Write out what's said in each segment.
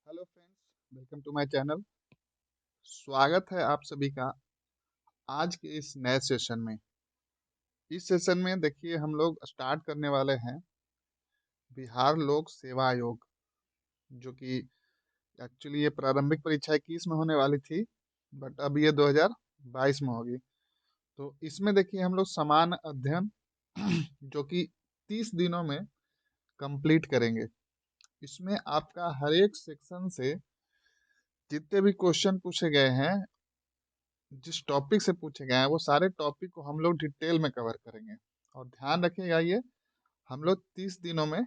Hello friends, welcome to my channel. स्वागत है आप सभी का आज के इस नए सेशन में। इस सेशन में देखिए हम लोग स्टार्ट करने वाले हैं बिहार लोक सेवा आयोग, जो कि एक्चुअली ये प्रारंभिक परीक्षा 21 में होने वाली थी, बट अब ये 2022 में होगी। तो इसमें देखिए हम लोग समान अध्ययन जो कि 30 दिनों में कंप्लीट करेंगे। इसमें आपका हर एक सेक्शन से जितने भी क्वेश्चन पूछे गए हैं, जिस टॉपिक से पूछे गए हैं, वो सारे टॉपिक को हम लोग डिटेल में कवर करेंगे। और ध्यान रखिएगा, ये हम लोग 30 दिनों में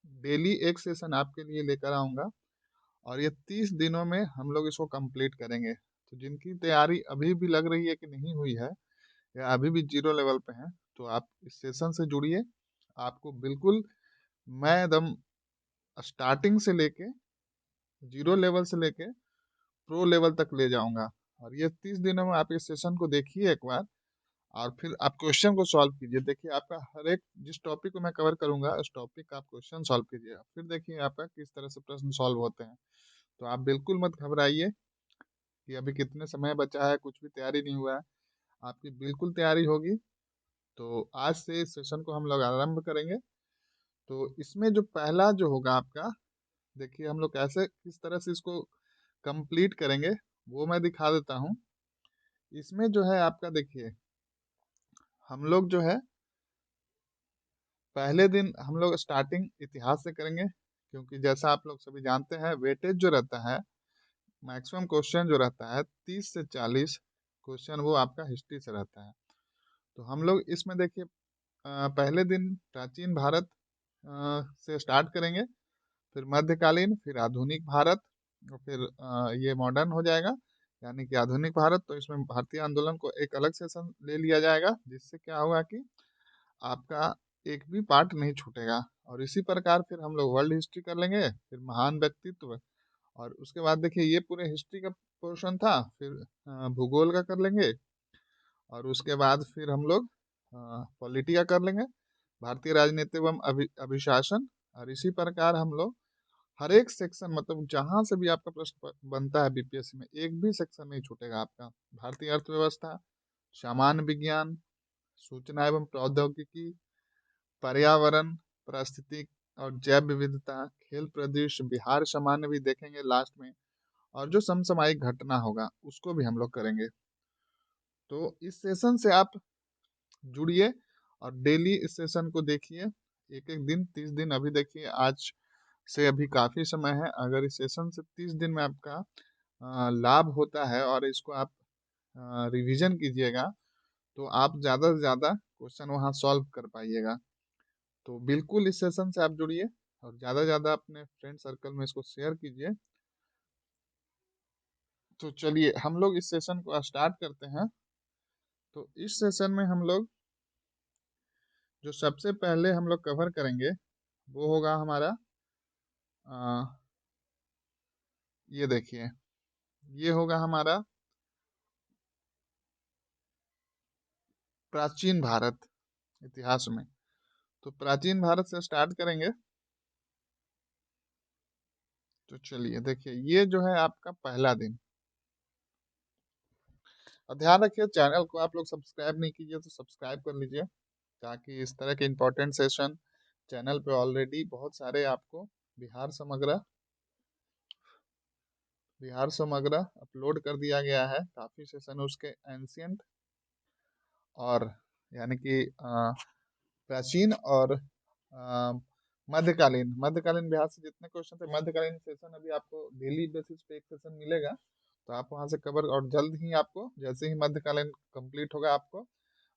डेली एक सेशन आपके लिए लेकर आऊँगा और ये 30 दिनों में हम लोग इसको कंप्लीट करेंगे। तो जिनकी तैयारी अभी भी लग रही है कि नहीं हुई है या अभी भी जीरो लेवल पे हैं, तो आप इस सेशन से जुड़िए। आपको बिल्कुल मैं एकदम स्टार्टिंग से लेके जीरो लेवल से लेके प्रो लेवल तक ले जाऊंगा। और ये 30 दिनों में आप इस सेशन को देखिए एक बार, और फिर आप क्वेश्चन को सॉल्व कीजिए। देखिए आपका हर एक जिस टॉपिक को मैं कवर करूंगा उस टॉपिक का आप क्वेश्चन सॉल्व कीजिए, फिर देखिए आपका किस तरह से प्रश्न सॉल्व होते हैं। तो आप बिल्कुल मत घबराइए कि अभी कितने समय बचा है, कुछ भी तैयारी नहीं हुआ है। आपकी बिल्कुल तैयारी होगी। तो आज से इस सेशन को हम लोग आरंभ करेंगे। तो इसमें जो पहला जो होगा आपका, देखिए हम लोग कैसे किस तरह से इसको कंप्लीट करेंगे वो मैं दिखा देता हूँ। इसमें जो है आपका देखिए, हम लोग जो है पहले दिन हम लोग स्टार्टिंग इतिहास से करेंगे, क्योंकि जैसा आप लोग सभी जानते हैं वेटेज जो रहता है, मैक्सिमम क्वेश्चन जो रहता है 30 से 40 क्वेश्चन वो आपका हिस्ट्री से रहता है। तो हम लोग इसमें देखिए पहले दिन प्राचीन भारत से स्टार्ट करेंगे, फिर मध्यकालीन, फिर आधुनिक भारत, और फिर ये मॉडर्न हो जाएगा यानी कि आधुनिक भारत। तो इसमें भारतीय आंदोलन को एक अलग सेशन ले लिया जाएगा, जिससे क्या होगा कि आपका एक भी पार्ट नहीं छूटेगा। और इसी प्रकार फिर हम लोग वर्ल्ड हिस्ट्री कर लेंगे, फिर महान व्यक्तित्व, और उसके बाद देखिए ये पूरे हिस्ट्री का पोर्शन था। फिर भूगोल का कर लेंगे, और उसके बाद फिर हम लोग पॉलिटी का कर लेंगे, भारतीय राजनीति एवं अभिशासन। और इसी प्रकार हम लोग हर एक सेक्शन, मतलब जहां से भी आपका प्रश्न बनता है बीपीएससी में, एक भी सेक्शन नहीं छूटेगा आपका। भारतीय अर्थव्यवस्था, सामान्य विज्ञान, सूचना एवं प्रौद्योगिकी, पर्यावरण, पारिस्थितिक और जैव विविधता, खेल परिदृश्य, बिहार सामान्य भी देखेंगे लास्ट में, और जो समसामयिक घटना होगा उसको भी हम लोग करेंगे। तो इस सेशन से आप जुड़िए और डेली इस सेशन को देखिए, एक एक दिन 30 दिन। अभी देखिए आज से अभी काफ़ी समय है। अगर इस सेशन से 30 दिन में आपका लाभ होता है और इसको आप रिवीजन कीजिएगा, तो आप ज़्यादा से ज़्यादा क्वेश्चन वहाँ सॉल्व कर पाइएगा। तो बिल्कुल इस सेशन से आप जुड़िए और ज़्यादा से ज़्यादा अपने फ्रेंड सर्कल में इसको शेयर कीजिए। तो चलिए हम लोग इस सेशन को स्टार्ट करते हैं। तो इस सेशन में हम लोग जो सबसे पहले हम लोग कवर करेंगे वो होगा हमारा ये देखिए, ये होगा हमारा प्राचीन भारत इतिहास में। तो प्राचीन भारत से स्टार्ट करेंगे। तो चलिए देखिए, ये जो है आपका पहला दिन। और ध्यान रखिए, चैनल को आप लोग सब्सक्राइब नहीं कीजिए तो सब्सक्राइब कर लीजिए, ताकि इस तरह के इंपॉर्टेंट सेशन चैनल पे ऑलरेडी बहुत सारे आपको बिहार समग्र बिहार समग्र अपलोड कर दिया गया है। काफ़ी सेशन उसके एंशियंट और यानी कि प्राचीन और मध्यकालीन मध्यकालीन बिहार से जितने क्वेश्चन थे, मध्यकालीन सेशन अभी आपको डेली बेसिस पे एक सेशन मिलेगा। तो आप वहां से कवर, और जल्द ही आपको जैसे ही मध्यकालीन कंप्लीट होगा, आपको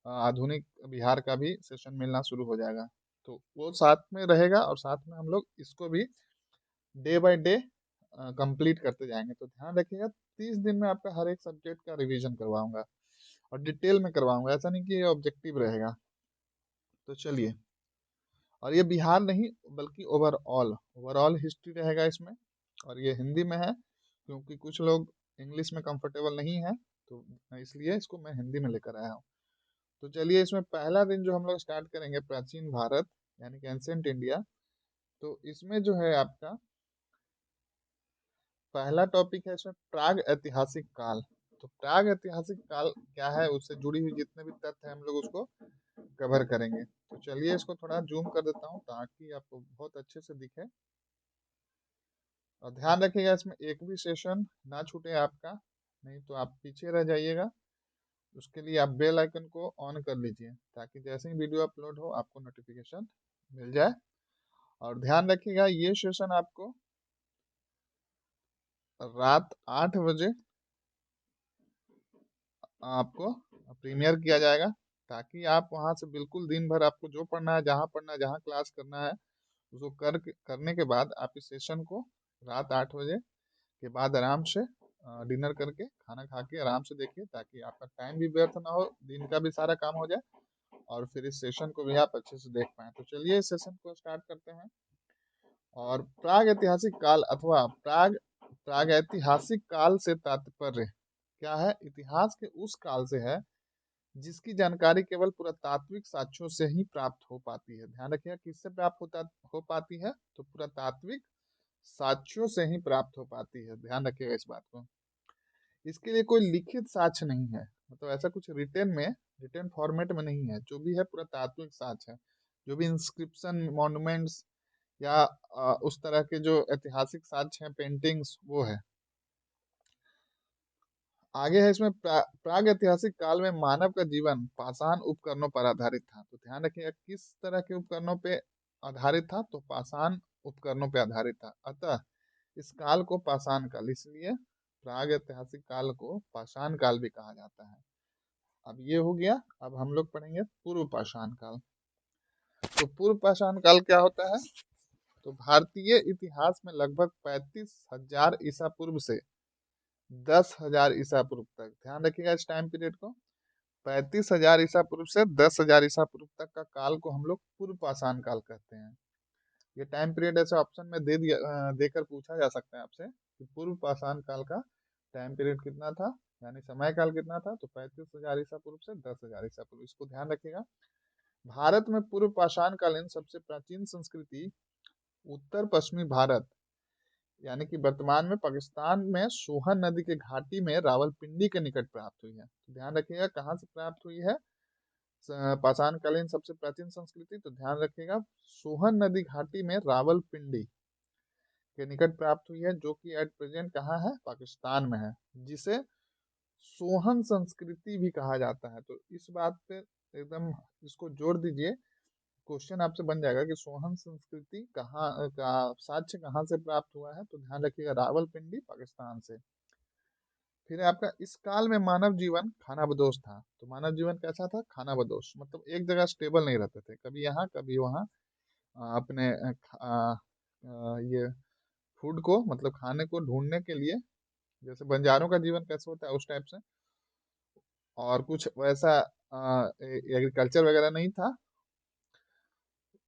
आधुनिक बिहार का भी सेशन मिलना शुरू हो जाएगा। तो वो साथ में रहेगा, और साथ में हम लोग इसको भी डे बाय डे कंप्लीट करते जाएंगे। तो ध्यान रखिएगा, 30 दिन में आपका हर एक सब्जेक्ट का रिवीजन करवाऊंगा और डिटेल में करवाऊंगा, ऐसा नहीं कि ये ऑब्जेक्टिव रहेगा। तो चलिए, और ये बिहार नहीं बल्कि ओवरऑल ओवरऑल हिस्ट्री रहेगा इसमें, और ये हिंदी में है क्योंकि कुछ लोग इंग्लिश में कंफर्टेबल नहीं है, तो इसलिए इसको मैं हिंदी में लेकर आया हूँ। तो चलिए, इसमें पहला दिन जो हम लोग स्टार्ट करेंगे प्राचीन भारत यानी कि एंशियंट इंडिया। तो इसमें जो है आपका पहला टॉपिक है इसमें प्राग ऐतिहासिक काल। तो प्राग ऐतिहासिक काल क्या है, उससे जुड़ी हुई जितने भी तथ्य हैं हम लोग उसको कवर करेंगे। तो चलिए इसको थोड़ा जूम कर देता हूँ ताकि आपको बहुत अच्छे से दिखे। और ध्यान रखिएगा इसमें एक भी सेशन ना छूटे आपका, नहीं तो आप पीछे रह जाइएगा। उसके लिए आप बेल आइकन को ऑन कर लीजिए ताकि जैसे ही वीडियो अपलोड हो आपको नोटिफिकेशन मिल जाए। और ध्यान रखिएगा ये सेशन आपको रात 8 बजे आपको प्रीमियर किया जाएगा, ताकि आप वहां से बिल्कुल दिन भर आपको जो पढ़ना है, जहाँ पढ़ना है, जहाँ क्लास करना है, उसको करने के बाद आप इस सेशन को रात 8 बजे के बाद आराम से डिनर करके खाना खा के आराम से देखिए, ताकि आपका टाइम भी व्यर्थ ना हो, दिन का भी सारा काम हो जाए और फिर इस सेशन को भी आप अच्छे से देख पाए। तो चलिए इस सेशन को स्टार्ट करते हैं। और प्राग ऐतिहासिक काल अथवा प्राग ऐतिहासिक काल से तात्पर्य क्या है? इतिहास के उस काल से है जिसकी जानकारी केवल पुरातात्विक साक्ष्यों से ही प्राप्त हो पाती है। ध्यान रखिएगा किससे प्राप्त हो पाती है, तो पुरातात्विक साक्ष्यों से ही प्राप्त हो पाती है। ध्यान रखिएगा इस बात को। इसके लिए कोई लिखित साक्ष्य नहीं है, मतलब ऐसा कुछ रिटर्न फॉर्मेट में नहीं है। जो भी है पुरातात्विक साक्ष्य है, जो भी इंस्क्रिप्शन, मॉन्यूमेंट्स या उस तरह के जो ऐतिहासिक साक्ष्य हैं, पेंटिंग्स, वो है। आगे है इसमें प्राग ऐतिहासिक काल में मानव का जीवन पाषाण उपकरणों पर आधारित था। तो ध्यान रखिएगा किस तरह के उपकरणों पे आधारित था, तो पाषाण उपकरणों पे आधारित था। अतः इस काल को पाषाण काल, इसलिए प्राग ऐतिहासिक काल को पाषाण काल भी कहा जाता है। अब ये हो गया। अब हम लोग पढ़ेंगे पूर्व पाषाण काल। तो पूर्व पाषाण काल क्या होता है? तो भारतीय इतिहास में लगभग 35,000 ईसा पूर्व से 10,000 ईसा पूर्व तक, ध्यान रखिएगा इस टाइम पीरियड को, 35,000 ईसा पूर्व से 10,000 ईसा पूर्व तक का काल को हम लोग पूर्व पाषाण काल कहते हैं। ये टाइम पीरियड ऐसे ऑप्शन में देकर पूछा जा सकता है आपसे कि पूर्व पाषाण काल का टाइम पीरियड कितना था, यानी समय काल कितना था। तो 35,000 ईसा पूर्व से 10,000 ईसा पूर्व, इसको ध्यान रखिएगा। भारत में पूर्व पाषाण कालीन सबसे प्राचीन संस्कृति उत्तर पश्चिमी भारत, यानी कि वर्तमान में पाकिस्तान में सोहन नदी के घाटी में रावलपिंडी के निकट प्राप्त हुई है। तो ध्यान रखिएगा कहाँ से प्राप्त हुई है पाषाणकालीन सबसे प्राचीन संस्कृति, तो ध्यान रखिएगा सोहन नदी घाटी में रावलपिंडी के निकट प्राप्त हुई है, जो कि एट प्रेजेंट कहाँ है? पाकिस्तान में है, जिसे सोहन संस्कृति भी कहा जाता है। तो इस बात पे एकदम इसको जोड़ दीजिए, क्वेश्चन आपसे बन जाएगा कि सोहन संस्कृति कहाँ का साक्ष्य कहाँ से प्राप्त हुआ है। तो ध्यान रखिएगा रावलपिंडी, पाकिस्तान से। फिर आपका इस काल में मानव जीवन खानाबदोश था। तो मानव जीवन कैसा था? खानाबदोश, मतलब एक जगह स्टेबल नहीं रहते थे, कभी यहाँ कभी वहाँ। अपने ये फूड को, मतलब खाने को ढूंढने के लिए, जैसे बंजारों का जीवन कैसे होता है उस टाइप से। और कुछ वैसा एग्रीकल्चर वगैरह नहीं था।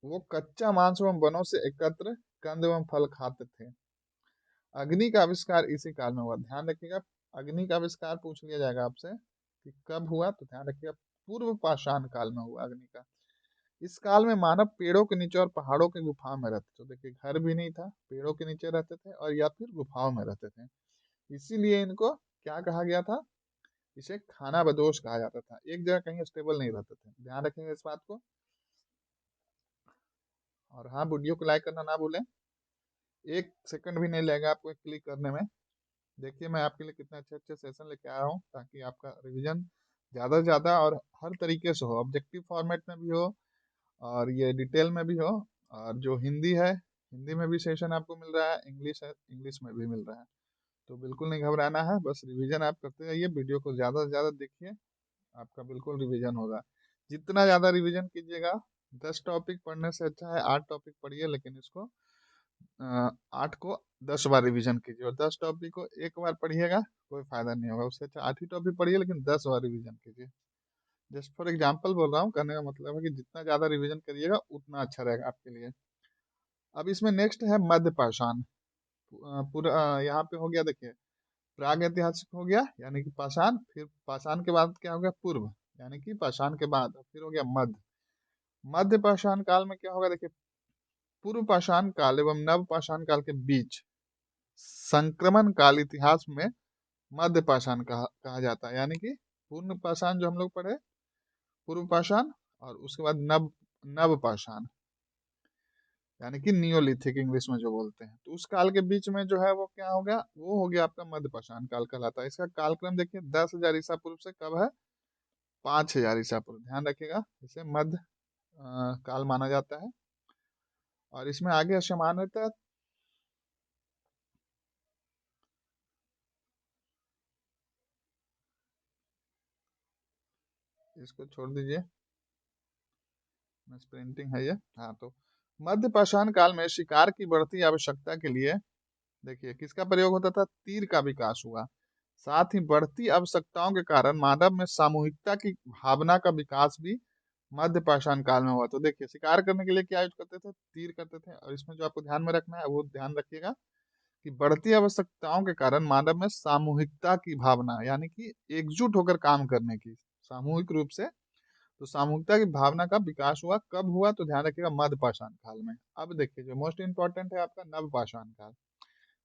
वो कच्चा मांस एवं वनों से एकत्र कंद एवं फल खाते थे। अग्नि का आविष्कार इसी काल में हुआ। ध्यान रखिएगा अग्नि का आविष्कार पूछ लिया जाएगा आपसे कि कब हुआ, तो ध्यान रखिएगा पूर्व पाषाण काल में हुआ अग्नि का। इस काल में मानव पेड़ों के नीचे और पहाड़ों के गुफाओं में रहते थे। तो देखिए घर भी नहीं था, पेड़ों के नीचे रहते थे और या फिर गुफाओं में रहते थे। इसीलिए इनको क्या कहा गया था? इसे खानाबदोश कहा जाता था, एक जगह कहीं स्टेबल नहीं रहते थे। ध्यान रखेंगे इस बात को। और हाँ, वीडियो को लाइक करना ना भूलें, 1 सेकंड भी नहीं लगेगा आपको क्लिक करने में। देखिए मैं आपके लिए कितने अच्छे अच्छे सेशन लेके आया हूँ, ताकि आपका रिवीजन ज़्यादा से ज़्यादा और हर तरीके से हो, ऑब्जेक्टिव फॉर्मेट में भी हो और ये डिटेल में भी हो। और जो हिंदी है, हिंदी में भी सेशन आपको मिल रहा है, इंग्लिश है, इंग्लिश में भी मिल रहा है। तो बिल्कुल नहीं घबराना है, बस रिवीजन आप करते जाइए, वीडियो को ज़्यादा से ज़्यादा देखिए, आपका बिल्कुल रिवीजन होगा। जितना ज़्यादा रिवीजन कीजिएगा, 10 टॉपिक पढ़ने से अच्छा है 8 टॉपिक पढ़िए, लेकिन इसको 8 को 10 बार रिवीजन कीजिए। और 10 टॉपिक को एक बार पढ़िएगा कोई फायदा नहीं होगा, उससे अच्छा 8 ही टॉपिक पढ़िए लेकिन 10 बार रिवीजन कीजिए। जस्ट फॉर एग्जाम्पल बोल रहा हूँ, कहने का मतलब है कि जितना ज़्यादा रिवीजन करिएगा उतना अच्छा रहेगा आपके लिए। अब इसमें नेक्स्ट है मध्य पाषाण। पूरा यहाँ पे हो गया, देखिए प्राग ऐतिहासिक हो गया यानी कि पाषाण, फिर पाषाण के बाद क्या हो गया? पूर्व, यानी कि पाषाण के बाद फिर हो गया मध्य। मध्य पाषाण काल में क्या होगा? देखिए पूर्व पाषाण काल एवं नव पाषाण काल के बीच संक्रमण काल इतिहास में मध्य पाषाण कहा जाता है। यानी कि पूर्ण पाषाण जो हम लोग पढ़े, पूर्व पाषाण, और उसके बाद नव नव पाषाण, यानी कि नियोलिथिक इंग्लिश में जो बोलते हैं। तो उस काल के बीच में जो है वो क्या हो गया, वो हो गया आपका मध्य पाषाण काल कहलाता है। इसका कालक्रम देखिए 10,000 ईसा पूर्व से कब है, 5,000 ईसा पूर्व। ध्यान रखिएगा, इसे मध्य काल माना जाता है। और इसमें आगे सामान्यतः इसको छोड़ दीजिए, प्रिंटिंग है ये। हाँ, तो मध्य पाषाण काल में शिकार की बढ़ती आवश्यकता के लिए देखिए किसका प्रयोग होता था, तीर का विकास हुआ। साथ ही बढ़ती आवश्यकताओं के कारण मानव में सामूहिकता की भावना का विकास भी मध्य पाषाण काल में हुआ। तो देखिए शिकार करने के लिए क्या यूज करते थे, तीर करते थे। और इसमें जो आपको ध्यान में रखना है वो ध्यान रखिएगा कि बढ़ती आवश्यकताओं के कारण मानव में सामूहिकता की भावना, यानी कि एकजुट होकर काम करने की, सामूहिक रूप से, तो सामूहिकता की भावना का विकास हुआ। कब हुआ, तो ध्यान रखिएगा मध्य पाषाण काल में। अब देखिए जो मोस्ट इंपॉर्टेंट है आपका नव पाषाण काल।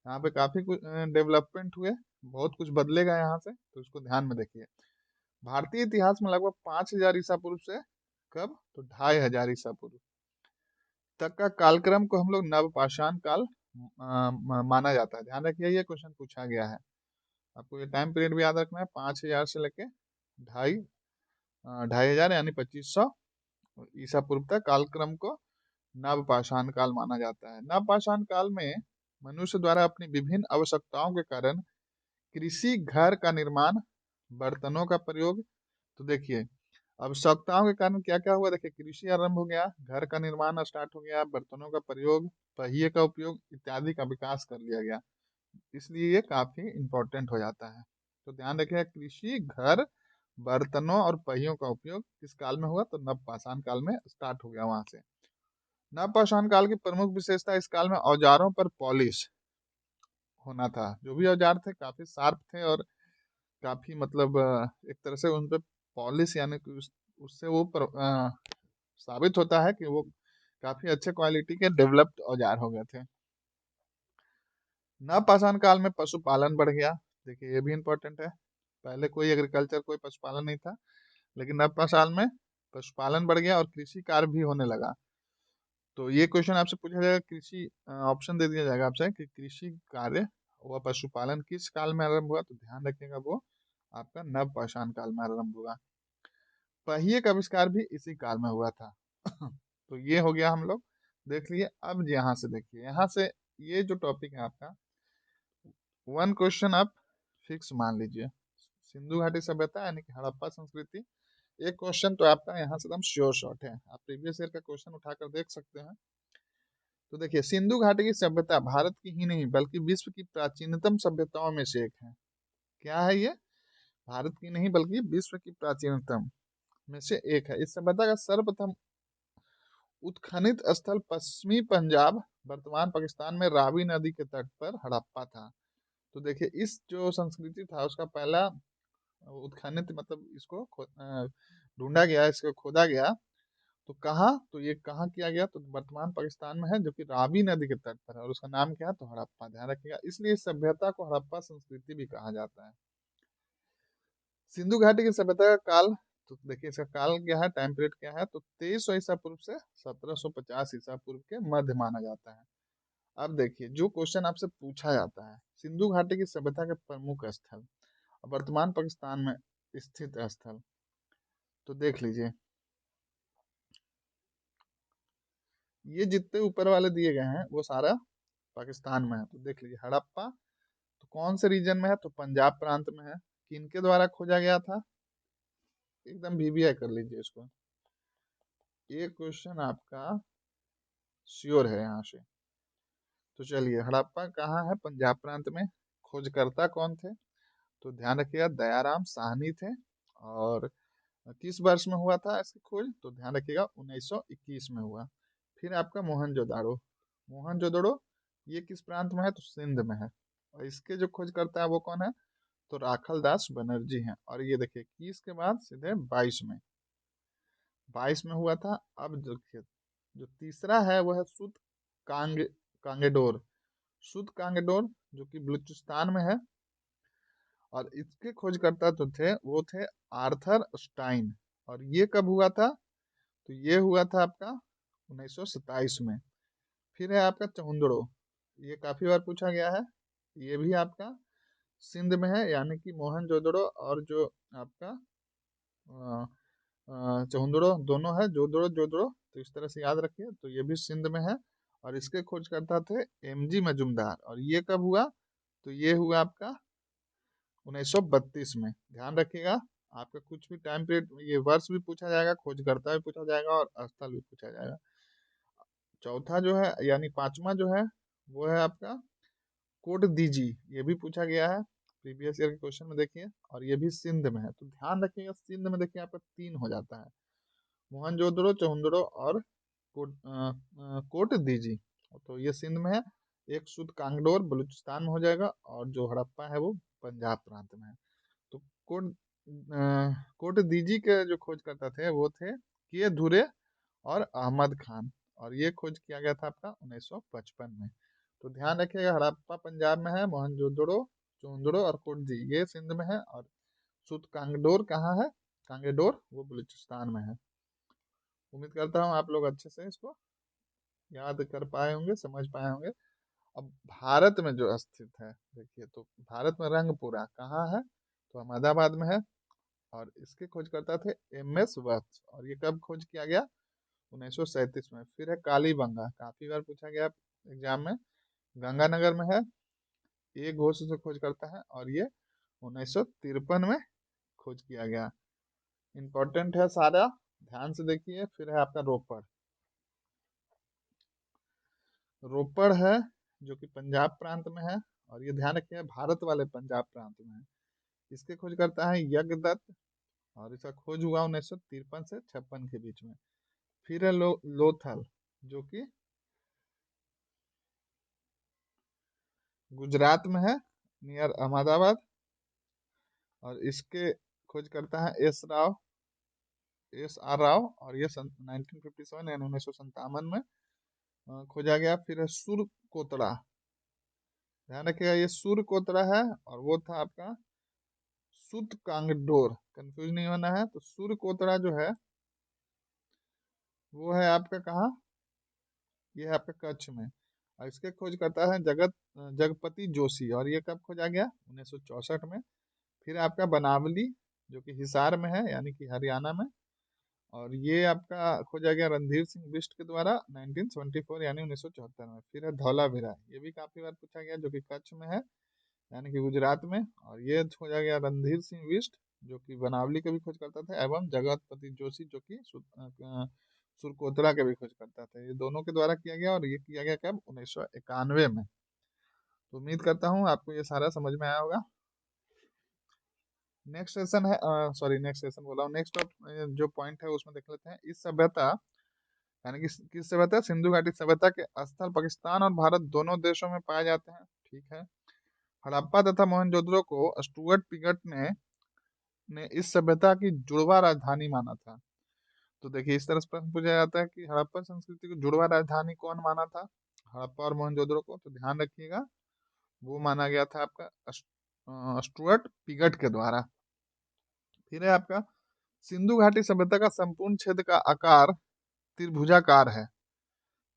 यहाँ पे काफी कुछ डेवलपमेंट हुए, बहुत कुछ बदलेगा यहाँ से, तो उसको ध्यान में देखिए। भारतीय इतिहास में लगभग 5,000 ईसा पूर्व से कब, तो 2,500 ईसा पूर्व तक का कालक्रम को हम लोग नवपाषाण काल माना जाता है। ध्यान रखिए, ये क्वेश्चन पूछा गया है, आपको ये टाइम पीरियड भी याद रखना है। 5,000 से लेके 2,500 यानी 2,500 ईसा पूर्व तक कालक्रम को नवपाषाण काल माना जाता है। नवपाषाण काल में मनुष्य द्वारा अपनी विभिन्न आवश्यकताओं के कारण कृषि, घर का निर्माण, बर्तनों का प्रयोग, तो देखिए आवश्यकताओं के कारण क्या क्या हुआ, देखिए कृषि आरंभ हो गया, घर का निर्माण स्टार्ट हो गया, बर्तनों का प्रयोग, पहिए का उपयोग इत्यादि का विकास कर लिया गया। इसलिए ये काफी इंपॉर्टेंट हो जाता है। तो ध्यान रखिएगा, कृषि, घर, बर्तनों और पहियों का उपयोग किस काल में हुआ, तो नवपाषाण काल में स्टार्ट हो गया वहां से। नवपाषाण काल की प्रमुख विशेषता, इस काल में औजारों पर पॉलिश होना था। जो भी औजार थे काफी शार्प थे और काफी मतलब एक तरह से उन पे पॉलिश, यानी कि उससे वो साबित होता है कि वो काफी अच्छे क्वालिटी के डेवलप्ड औजार हो गए थे। नवपाषाण काल में पशुपालन बढ़ गया। देखिए ये भी इम्पोर्टेंट है, पहले कोई एग्रीकल्चर, कोई पशुपालन नहीं था, लेकिन नवपाषाण में पशुपालन बढ़ गया और कृषि कार्य भी होने लगा। तो ये क्वेश्चन आपसे पूछा जाएगा, कृषि ऑप्शन दे दिया जाएगा आपसे कि कृषि कार्य व पशुपालन किस काल में आरंभ हुआ, तो ध्यान रखिएगा वो आपका नवपाषाण काल में आरंभ हुआ। पहिए का आविष्कार भी इसी काल में हुआ था। तो ये हो गया हम लोग देख लिए। अब यहाँ से देखिए, यहाँ से ये जो टॉपिक है आपका, वन क्वेश्चन आप फिक्स मान लीजिए, सिंधु घाटी सभ्यता यानी कि हड़प्पा संस्कृति। एक क्वेश्चन तो आपका यहाँ से एकदम श्योर शॉट है, आप प्रीवियस ईयर का क्वेश्चन उठाकर देख सकते हैं। तो देखिए सिंधु घाटी की सभ्यता भारत की ही नहीं बल्कि विश्व की प्राचीनतम सभ्यताओं में से एक है। क्या है ये, भारत की नहीं बल्कि विश्व की प्राचीनतम में से एक है। इस सभ्यता का सर्वप्रथम उत्खनित स्थल पश्चिमी पंजाब, वर्तमान पाकिस्तान में रावी नदी के तट पर हड़प्पा था। तो देखिए इस जो संस्कृति था उसका पहला उत्खनित मतलब इसको ढूंढा गया, इसको खोदा गया। तो कहाँ, तो ये कहाँ किया गया, तो वर्तमान पाकिस्तान में है, जो कि रावी नदी के तट पर है, और उसका नाम क्या है, तो हड़प्पा। ध्यान रखिएगा, इसलिए इस सभ्यता को हड़प्पा संस्कृति भी कहा जाता है। सिंधु घाटी की सभ्यता का काल, तो देखिए इसका काल क्या है, टाइम पीरियड क्या है, तो 2300 ईसा पूर्व से 1750 ईसा पूर्व के मध्य माना जाता है। अब देखिए जो क्वेश्चन आपसे पूछा जाता है, सिंधु घाटी की सभ्यता के प्रमुख स्थल, वर्तमान पाकिस्तान में स्थित स्थल, तो देख लीजिए ये जितने ऊपर वाले दिए गए हैं वो सारा पाकिस्तान में है। तो देख लीजिए हड़प्पा तो कौन से रीजन में है, तो पंजाब प्रांत में है। किनके द्वारा खोजा गया था, एकदम वीवीआई कर लीजिए इसको, ये क्वेश्चन आपका श्योर है यहाँ से। तो चलिए हड़प्पा कहाँ है, पंजाब प्रांत में। खोजकर्ता कौन थे, तो ध्यान रखिएगा दयाराम साहनी थे। और किस वर्ष में हुआ था इसकी खोज, तो ध्यान रखिएगा 1921 में हुआ। फिर आपका मोहनजोदाड़ो, मोहनजोदड़ो ये किस प्रांत में है, तो सिंध में है। और इसके जो खोज करता है वो कौन है, तो राखल दास बनर्जी हैं। और ये देखिए 21 के बाद सीधे 22 में हुआ था। अब देखिए जो तीसरा है वो है सुत कांगेडोर, शुद्ध कांगडोर जो कि बलूचिस्तान में है, और इसके खोजकर्ता तो थे वो थे आर्थर स्टाइन। और ये कब हुआ था? तो ये हुआ था आपका 1927 में। फिर है आपका चहुंदड़ो, ये काफी बार पूछा गया है। ये भी आपका सिंध में है, यानी कि मोहनजोदड़ो और जो आपका चहुंदड़ो दोनों है, जोदड़ो जोदड़ो, तो इस तरह से याद रखिए। तो ये भी सिंध में है, और इसके खोजकर्ता थे एमजी मजुमदार। और ये कब हुआ? तो ये हुआ आपका 1932 में। ध्यान रखिएगा, आपका कुछ भी टाइम पीरियड, ये वर्ष भी पूछा जाएगा, खोजकर्ता भी पूछा जाएगा, और स्थल भी पूछा जाएगा। चौथा जो है, यानी पांचवा जो है, वो है आपका कोट दीजी। ये भी पूछा गया है प्रीवियस ईयर के क्वेश्चन में, देखिए। और ये भी सिंध में है। तो ध्यान रखिएगा, सिंध में देखिए आपका 3 हो जाता है, मोहनजोदड़ो, चहुंदड़ो और कोट दीजी। तो ये सिंध में है। एक शुद्ध कांगडोर बलूचिस्तान में हो जाएगा, और जो हड़प्पा है वो पंजाब प्रांत में है। तो कोट दीजी के जो खोजकर्ता थे वो थे के धुरे और अहमद खान। और ये खोज किया गया था आपका 1955 में। तो ध्यान रखिएगा, हड़प्पा पंजाब में है, मोहनजोदड़ो, चुंदड़ो और कुर्जी ये सिंध में है, और सुत कांगडोर कहाँ है? कांगेडोर वो बलूचिस्तान में है। उम्मीद करता हूँ आप लोग अच्छे से इसको याद कर पाए होंगे, समझ पाए होंगे। अब भारत में जो स्थित है, देखिए, तो भारत में रंगपुरा कहाँ है? तो अहमदाबाद में है। और इसके खोजकर्ता थे एम एस वत्स। और ये कब खोज किया गया? 1937 में। फिर है कालीबंगा, काफी बार पूछा गया एग्जाम में, गंगानगर में है। ये घोष से खोज करता है, और ये 1953 में खोज किया गया। इंपॉर्टेंट है सारा, ध्यान से देखिए। फिर है आपका रोपड़। रोपड़ है जो कि पंजाब प्रांत में है, और ये ध्यान रखिए भारत वाले पंजाब प्रांत में है। इसके खोज करता है यज्ञदत्त, और इसका खोज हुआ 1953 से 56 के बीच में। फिर है लोथल जो कि गुजरात में है, नियर अहमदाबाद। और इसके खोज करता है एस आर राव, और ये 1957 यानी 1957 में खोजा गया। फिर है सुर कोतड़ा, ध्यान रखिएगा ये सुर कोतड़ा है, और वो था आपका सुत कांगडोर, कंफ्यूज नहीं होना है। तो सुर कोतड़ा जो है वो है आपका कहाँ? ये है आपका कच्छ में। और इसके खोज करता है जगपति जोशी, और ये कब खोजा गया? 1964 में। फिर आपका बनावली जो कि हिसार में है, यानी कि हरियाणा में। और ये आपका खोजा गया रणधीर सिंह बिष्ट के द्वारा 1974 यानी 1974 में। फिर है धौलावीरा, ये भी काफी बार पूछा गया, जो कि कच्छ में है, यानी कि गुजरात में। और ये खोजा गया रणधीर सिंह बिष्ट, जो कि बनावली का भी खोज करता था, एवं जगतपति जोशी जो कि सुरकोतरा के भी खोज करता था। ये दोनों के द्वारा किया गया, और ये किया गया कब? 1991 में। तो उम्मीद करता हूँ आपको ये सारा समझ में आया होगा। नेक्स्ट सेशन है, सॉरी नेक्स्ट सेशन बोला हूँ, नेक्स्ट जो पॉइंट है उसमें देख लेते हैं। इस सभ्यता, यानी कि किस सभ्यता? सिंधु घाटी सभ्यता के स्थल पाकिस्तान और भारत दोनों देशों में पाए जाते हैं। ठीक है। हड़प्पा तथा मोहनजोदड़ो को स्टुअर्ट पिगट ने इस सभ्यता की जुड़वा राजधानी माना था। तो देखिए, इस तरह से प्रश्न पूछा जाता है कि हड़प्पा संस्कृति को जुड़वा राजधानी कौन माना था, हड़प्पा और मोहनजोदड़ो को? तो ध्यान रखिएगा, वो माना गया था आपका स्टुअर्ट पिगट के द्वारा। फिर है आपका सिंधु घाटी सभ्यता का संपूर्ण क्षेत्र का आकार त्रिभुजाकार है।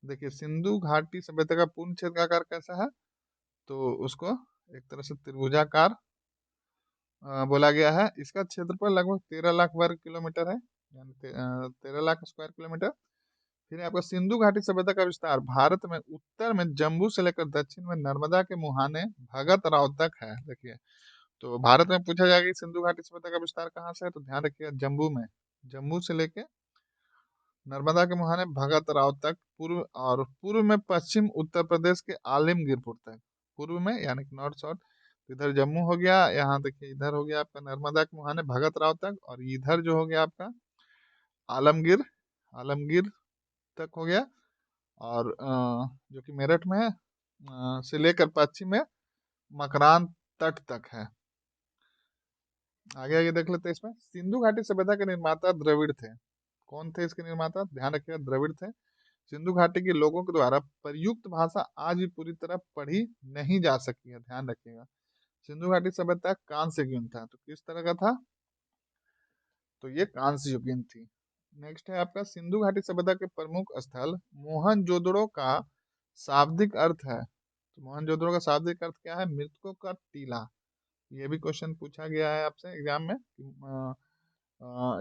देखिए, सिंधु घाटी सभ्यता का पूर्ण क्षेत्र का आकार कैसा है? तो उसको एक तरह से त्रिभुजाकार बोला गया है। इसका क्षेत्रफल लगभग 13 लाख वर्ग किलोमीटर है, यानी 13 लाख स्क्वायर किलोमीटर। फिर आपका सिंधु घाटी सभ्यता का विस्तार भारत में उत्तर में जम्मू से लेकर दक्षिण में नर्मदा के मुहाने भगत राव तक है। देखिए, तो भारत में पूछा जाएगा कि सिंधु घाटी सभ्यता का विस्तार कहाँ से है, तो ध्यान रखिएगा जम्मू में, जम्मू से लेके नर्मदा के मुहाने भगत राव तक, पूर्व और पूर्व में पश्चिम उत्तर प्रदेश के आलिमगीरपुर तक, पूर्व में यानी कि नॉर्थ साउथ। इधर जम्मू हो गया, यहाँ देखिए इधर हो गया आपका नर्मदा के मुहाने भगत राव तक, और इधर जो हो गया आपका आलमगीर, आलमगीर तक हो गया। और जो कि मेरठ में है, से लेकर पश्चिम में मकरान तट तक है। आगे आगे देख लेते हैं। इसमें सिंधु घाटी सभ्यता के निर्माता द्रविड़ थे। कौन थे इसके निर्माता? ध्यान रखिएगा, द्रविड़ थे। सिंधु घाटी के लोगों के द्वारा प्रयुक्त भाषा आज भी पूरी तरह पढ़ी नहीं जा सकी है, ध्यान रखिएगा। सिंधु घाटी सभ्यता कांस्य युगीन था, तो किस तरह का था, तो ये कांस्य युगीन थी। नेक्स्ट है आपका सिंधु घाटी सभ्यता के प्रमुख स्थल मोहनजोदड़ो का शाब्दिक अर्थ है। तो मोहनजोदड़ो का शाब्दिक अर्थ क्या है, मृतकों का टीला। ये भी क्वेश्चन पूछा गया है आपसे एग्जाम में कि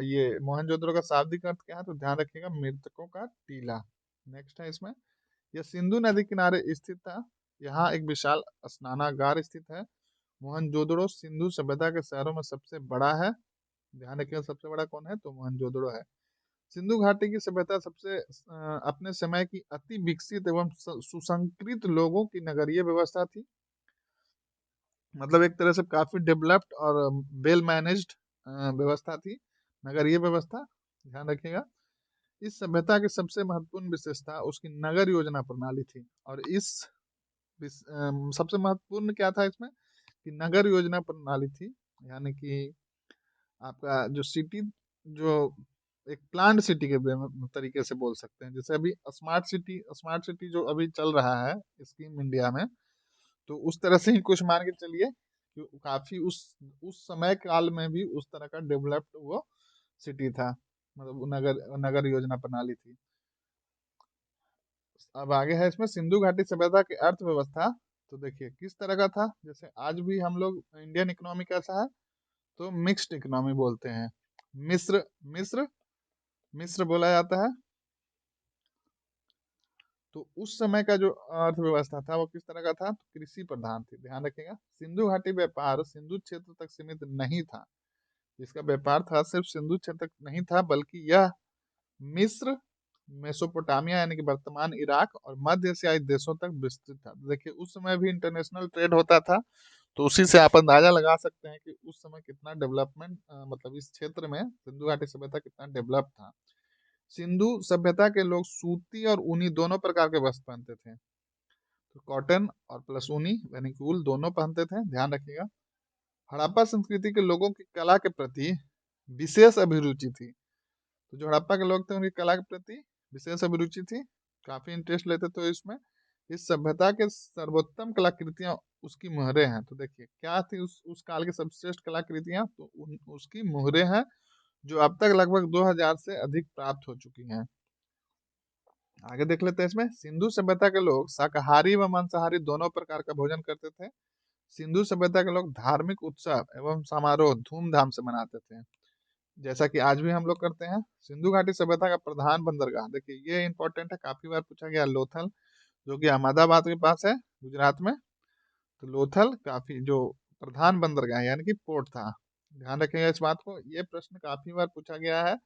ये मोहनजोदड़ो का शाब्दिक अर्थ क्या है, तो ध्यान रखिएगा मृतकों का टीला। नेक्स्ट है इसमें, यह सिंधु नदी किनारे स्थित था, यहाँ एक विशाल स्नानागार स्थित है। मोहनजोदड़ो सिंधु सभ्यता के शहरों में सबसे बड़ा है। ध्यान रखिएगा सबसे बड़ा कौन है, तो मोहनजोदड़ो है। सिंधु घाटी की सभ्यता सबसे अपने समय की अति विकसित एवं सुसंस्कृत लोगों की नगरीय व्यवस्था थी। मतलब एक तरह से काफी डेवलप्ड और वेल मैनेज्ड व्यवस्था थी, नगरीय व्यवस्था। ध्यान रखिएगा। इस सभ्यता की सबसे महत्वपूर्ण विशेषता उसकी नगर योजना प्रणाली थी। और इस सबसे महत्वपूर्ण क्या था इसमें, कि नगर योजना प्रणाली थी, यानी कि आपका जो सिटी, जो एक प्लान्ड सिटी के तरीके से बोल सकते हैं। जैसे अभी स्मार्ट सिटी जो अभी चल रहा है स्कीम इंडिया में, तो उस तरह से ही कुछ मान के चलिए कि काफी उस समय काल में भी उस तरह का डेवलप्ड वो सिटी था, मतलब नगर नगर योजना प्रणाली थी। अब आगे है इसमें सिंधु घाटी सभ्यता की अर्थव्यवस्था। तो देखिए किस तरह का था, जैसे आज भी हम लोग इंडियन इकोनॉमी कैसा है, तो मिक्स्ड इकोनॉमी बोलते हैं। मिस्र मिस्र मिस्र बोला जाता है। तो उस समय का जो अर्थव्यवस्था था वो किस तरह का था, तो कृषि प्रधान थी। ध्यान रखिएगा। सिंधु घाटी व्यापार सिंधु क्षेत्र तक सीमित नहीं था। इसका व्यापार था सिर्फ सिंधु क्षेत्र तक नहीं था, बल्कि यह मिस्र, मेसोपोटामिया यानी कि वर्तमान इराक और मध्य एशियाई देशों तक विस्तृत था। देखिए उस समय भी इंटरनेशनल ट्रेड होता था, तो उसी से आप अंदाजा लगा सकते हैं कि उस समय कितना डेवलपमेंट, मतलब इस क्षेत्र में सिंधु घाटी सभ्यता कितना डेवलप था। सिंधु सभ्यता के लोग सूती और ऊनी दोनों प्रकार के वस्त्र पहनते थे। तो कॉटन और प्लस ऊनी यानी कि वूल दोनों पहनते थे। ध्यान रखिएगा। हड़प्पा संस्कृति के लोगों की कला के प्रति विशेष अभिरुचि थी। तो जो हड़प्पा के लोग थे उनकी कला के प्रति विशेष अभिरुचि थी, काफी इंटरेस्ट लेते थे इसमें। इस सभ्यता के सर्वोत्तम कलाकृतियां उसकी मोहरें हैं। तो देखिए क्या थी उस काल की सर्वश्रेष्ठ कलाकृतियां, तो उसकी मोहरें हैं, जो अब तक लगभग 2000 से अधिक प्राप्त हो चुकी हैं। आगे देख लेते हैं इसमें, सिंधु सभ्यता के लोग शाकाहारी व मांसाहारी दोनों प्रकार का भोजन करते थे। सिंधु सभ्यता के लोग धार्मिक उत्सव एवं समारोह धूमधाम से मनाते थे, जैसा कि आज भी हम लोग करते हैं। सिंधु घाटी सभ्यता का प्रधान बंदरगाह, देखिए ये इंपॉर्टेंट है, काफी बार पूछा गया, लोथल, जो कि अहमदाबाद के पास है, गुजरात में। तो लोथल काफी जो प्रधान बंदरगाह यानी कि पोर्ट था। ध्यान रखिएगा इस बात को, ये प्रश्न काफी बार पूछा गया है।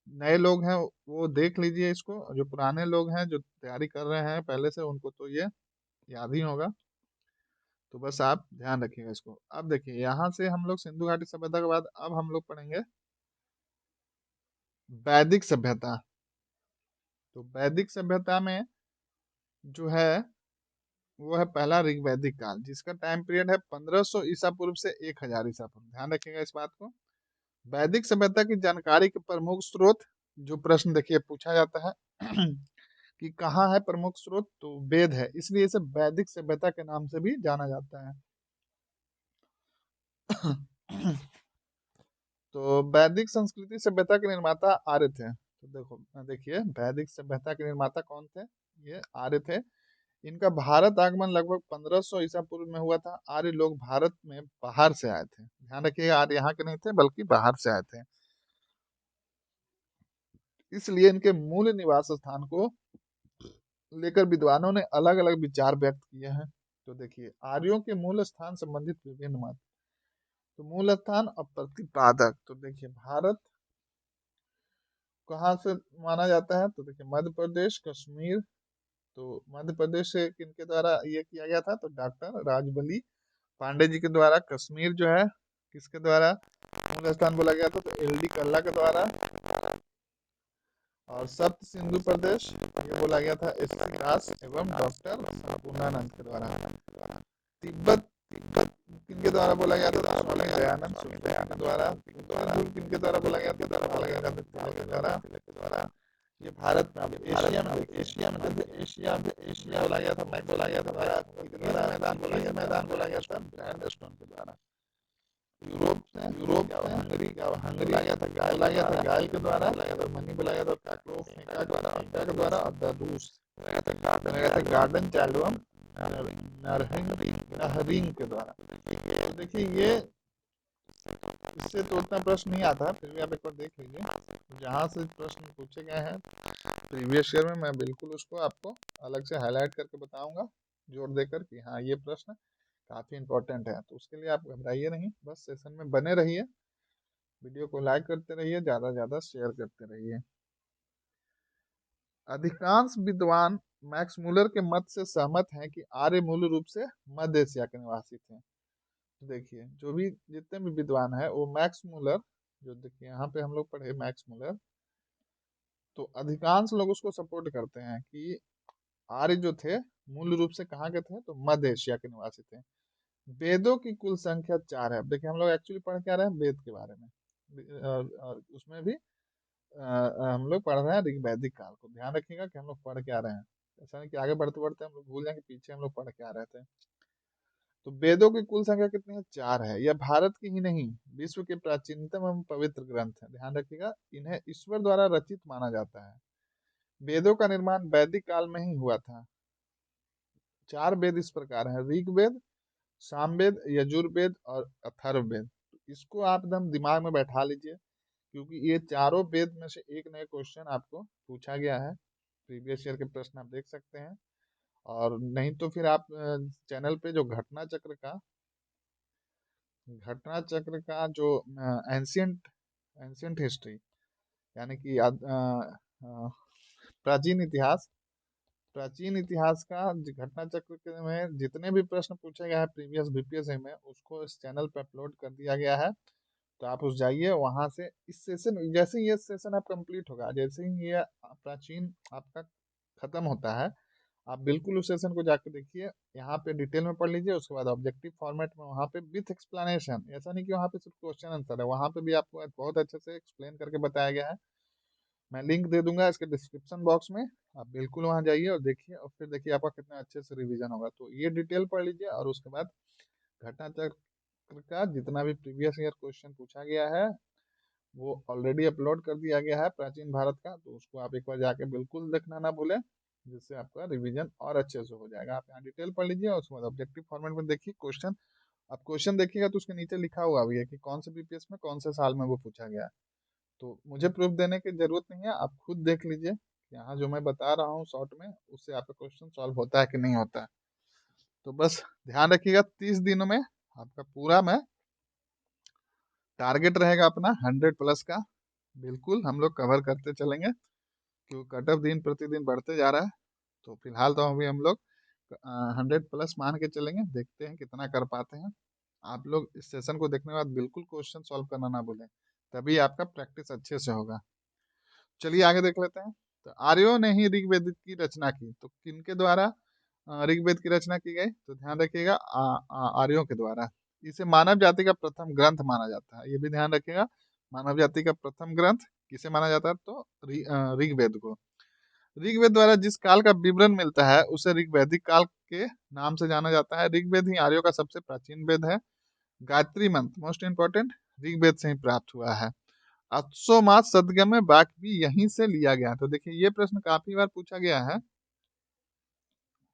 नए लोग हैं वो देख लीजिए इसको, जो पुराने लोग हैं जो तैयारी कर रहे हैं पहले से, उनको तो ये याद ही होगा। तो बस आप ध्यान रखिएगा इसको। अब देखिए यहाँ से हम लोग सिंधु घाटी सभ्यता के बाद अब हम लोग पढ़ेंगे वैदिक सभ्यता। तो वैदिक सभ्यता में जो है वो है पहला ऋग्वैदिक काल, जिसका टाइम पीरियड है 1500 ईसा पूर्व से 1000 ईसा पूर्व। ध्यान रखिएगा इस बात को। वैदिक सभ्यता की जानकारी के प्रमुख स्रोत, जो प्रश्न देखिए पूछा जाता है कि कहाँ है प्रमुख स्रोत, तो वेद है, इसलिए इसे वैदिक सभ्यता के नाम से भी जाना जाता है। तो वैदिक संस्कृति सभ्यता के निर्माता आर्य थे। तो देखिए वैदिक सभ्यता के निर्माता कौन थे, ये आर्य थे। इनका भारत आगमन लगभग 1500 ईसा पूर्व में हुआ था। आर्य लोग भारत में बाहर से आए थे। ध्यान रखिएगा, आर्य यहाँ के नहीं थे बल्कि बाहर से आए थे, इसलिए इनके मूल निवास स्थान को लेकर विद्वानों ने अलग अलग विचार व्यक्त किए हैं। तो देखिए आर्यों के मूल स्थान संबंधित विभिन्न मत। तो मूल स्थान और प्रतिपादक, तो देखिए भारत कहाँ से माना जाता है, तो देखिए मध्य प्रदेश, कश्मीर। तो मध्य प्रदेश से किनके द्वारा ये किया गया था, तो डॉक्टर राजबली पांडे जी के द्वारा। कश्मीर जो है किसके द्वारा मूल स्थान बोला गया था, तो एल डी कल्ला के द्वारा। और सप्त सिंधु प्रदेश ये बोला गया था एस सी दास एवं डॉक्टर पूर्णानंद के द्वारा। तिब्बत तिब्बत किनके द्वारा बोला गया था, स्वामी दयानंद के द्वारा। किनके द्वारा बोला गया था, के द्वारा। ये भारत में, अब एशिया में देखिए, एशिया बोला गया था, बोला गया था द्वारा, मैदान बोला गया, मैदान बोला गया था सैंडस्टोन के द्वारा। यूरोप में हंगरी बोला गया था, गायल के द्वारा बोला गया था, मनी बोला गया था का द्वारा, और द रूस बोला गया था गार्डन चार्लुम नहरिंग के द्वारा। देखिए ये इससे तो उतना प्रश्न नहीं आता है, फिर भी आप एक बार देख लीजिए जहाँ से प्रश्न पूछे गए हैं प्रीवियस ईयर में, मैं बिल्कुल उसको आपको अलग से हाईलाइट करके बताऊंगा, जोर देकर कि हाँ ये प्रश्न काफ़ी इंपॉर्टेंट है। तो उसके लिए आप घबराइए नहीं, बस सेशन में बने रहिए, वीडियो को लाइक करते रहिए, ज़्यादा से ज़्यादा शेयर करते रहिए। अधिकांश विद्वान मैक्स मूलर के मत से सहमत हैं कि आर्य मूल रूप से मध्य एशिया के निवासी थे। तो देखिए जो भी जितने भी विद्वान है वो मैक्स मूलर, जो देखिए यहाँ पे हम लोग पढ़े मैक्स मूलर, तो अधिकांश लोग उसको सपोर्ट करते हैं कि आर्य जो थे मूल रूप से कहाँ के थे, तो मध्य एशिया के निवासी थे। वेदों की कुल संख्या 4 है। अब देखिए हम लोग एक्चुअली पढ़ क्या रहे हैं, वेद के बारे में, और उसमें भी हम लोग पढ़ रहे हैं ऋग्वैदिक काल को। ध्यान रखिएगा कि हम लोग पढ़ क्या रहे हैं, ऐसा नहीं कि आगे बढ़ते बढ़ते हम लोग भूल जाएंगे पीछे हम लोग पढ़ क्या रहे थे। तो वेदों की कुल संख्या कितनी है, 4 है। यह भारत की ही नहीं विश्व के प्राचीनतम एवं पवित्र ग्रंथ है। ध्यान रखिएगा, इन्हें ईश्वर द्वारा रचित माना जाता है। वेदों का निर्माण वैदिक काल में ही हुआ था। 4 वेद इस प्रकार हैं, ऋग्वेद, सामवेद, यजुर्वेद और अथर्ववेद। इसको आप एकदम दिमाग में बैठा लीजिए, क्योंकि ये चारों वेद में से एक नए क्वेश्चन आपको पूछा गया है। प्रीवियस ईयर के प्रश्न आप देख सकते हैं, और नहीं तो फिर आप चैनल पे जो घटना चक्र का जो एंशियंट एंशियंट हिस्ट्री, यानी कि प्राचीन इतिहास, प्राचीन इतिहास का घटना चक्र में जितने भी प्रश्न पूछे गए हैं प्रीवियस बीपीएससी में, उसको इस चैनल पे अपलोड कर दिया गया है। तो आप उस जाइए वहां से, इस सेशन जैसे ही ये सेशन आप कंप्लीट होगा, जैसे ही ये प्राचीन आपका खत्म होता है, आप बिल्कुल उस सेशन को जाकर देखिए, यहाँ पे डिटेल में पढ़ लीजिए। उसके बाद ऑब्जेक्टिव फॉर्मेट में वहाँ पे विथ एक्सप्लेनेशन, ऐसा नहीं कि वहाँ पे सिर्फ क्वेश्चन आंसर है, वहाँ पे भी आपको बहुत अच्छे से एक्सप्लेन करके बताया गया है। मैं लिंक दे दूंगा इसके डिस्क्रिप्शन बॉक्स में, आप बिल्कुल वहाँ जाइए और देखिए, और फिर देखिए आपका कितना अच्छे से रिवीजन होगा। तो ये डिटेल पढ़ लीजिए, और उसके बाद घटना चक्र का जितना भी प्रीवियस ईयर क्वेश्चन पूछा गया है वो ऑलरेडी अपलोड कर दिया गया है प्राचीन भारत का, तो उसको आप एक बार जाके बिल्कुल देखना ना भूलें, जिससे आपका रिवीजन और अच्छे से हो जाएगा। आप यहाँ डिटेल पढ़ लीजिए, और उसके बाद ऑब्जेक्टिव फॉर्मेट में देखिए क्वेश्चन। आप क्वेश्चन देखिएगा तो उसके नीचे लिखा हुआ भी है कि कौन से बीपीएस में कौन से साल में वो पूछा गया है। तो मुझे प्रूफ देने की जरूरत नहीं है, आप खुद देख लीजिए यहाँ जो मैं बता रहा हूँ शॉर्ट में, उससे आपका क्वेश्चन सॉल्व होता है कि नहीं होता है। तो बस ध्यान रखिएगा, 30 दिनों में आपका पूरा मैं टारगेट रहेगा अपना 100+ का, बिल्कुल हम लोग कवर करते चलेंगे, क्योंकि कट ऑफ दिन प्रतिदिन बढ़ते जा रहा है। तो फिलहाल तो अभी हम लोग 100+ मान के चलेंगे, देखते हैं कितना कर पाते हैं। आप लोग इस सेशन को देखने के बाद बिल्कुल क्वेश्चन सॉल्व करना ना भूलें, तभी आपका प्रैक्टिस अच्छे से होगा। चलिए आगे देख लेते हैं। तो आर्यों ने ही ऋग्वेद की रचना की, तो किनके द्वारा ऋग्वेद की रचना की गई, तो ध्यान रखिएगा आर्यों के द्वारा। इसे मानव जाति का प्रथम ग्रंथ माना जाता है, ये भी ध्यान रखिएगा। मानव जाति का प्रथम ग्रंथ किसे माना जाता है, तो ऋग्वेद को। ऋग्वेद द्वारा जिस काल का विवरण मिलता है उसे ऋग्वैदिक काल के नाम से जाना जाता है। ऋग्वेद ही आर्यों का सबसे प्राचीन वेद है। गायत्री मंत्र मोस्ट इंपॉर्टेंट ऋग्वेद से ही प्राप्त हुआ है। अश्वमाथ सदगम्य वाक्य भी यहीं से लिया गया। तो देखिए ये प्रश्न काफी बार पूछा गया है,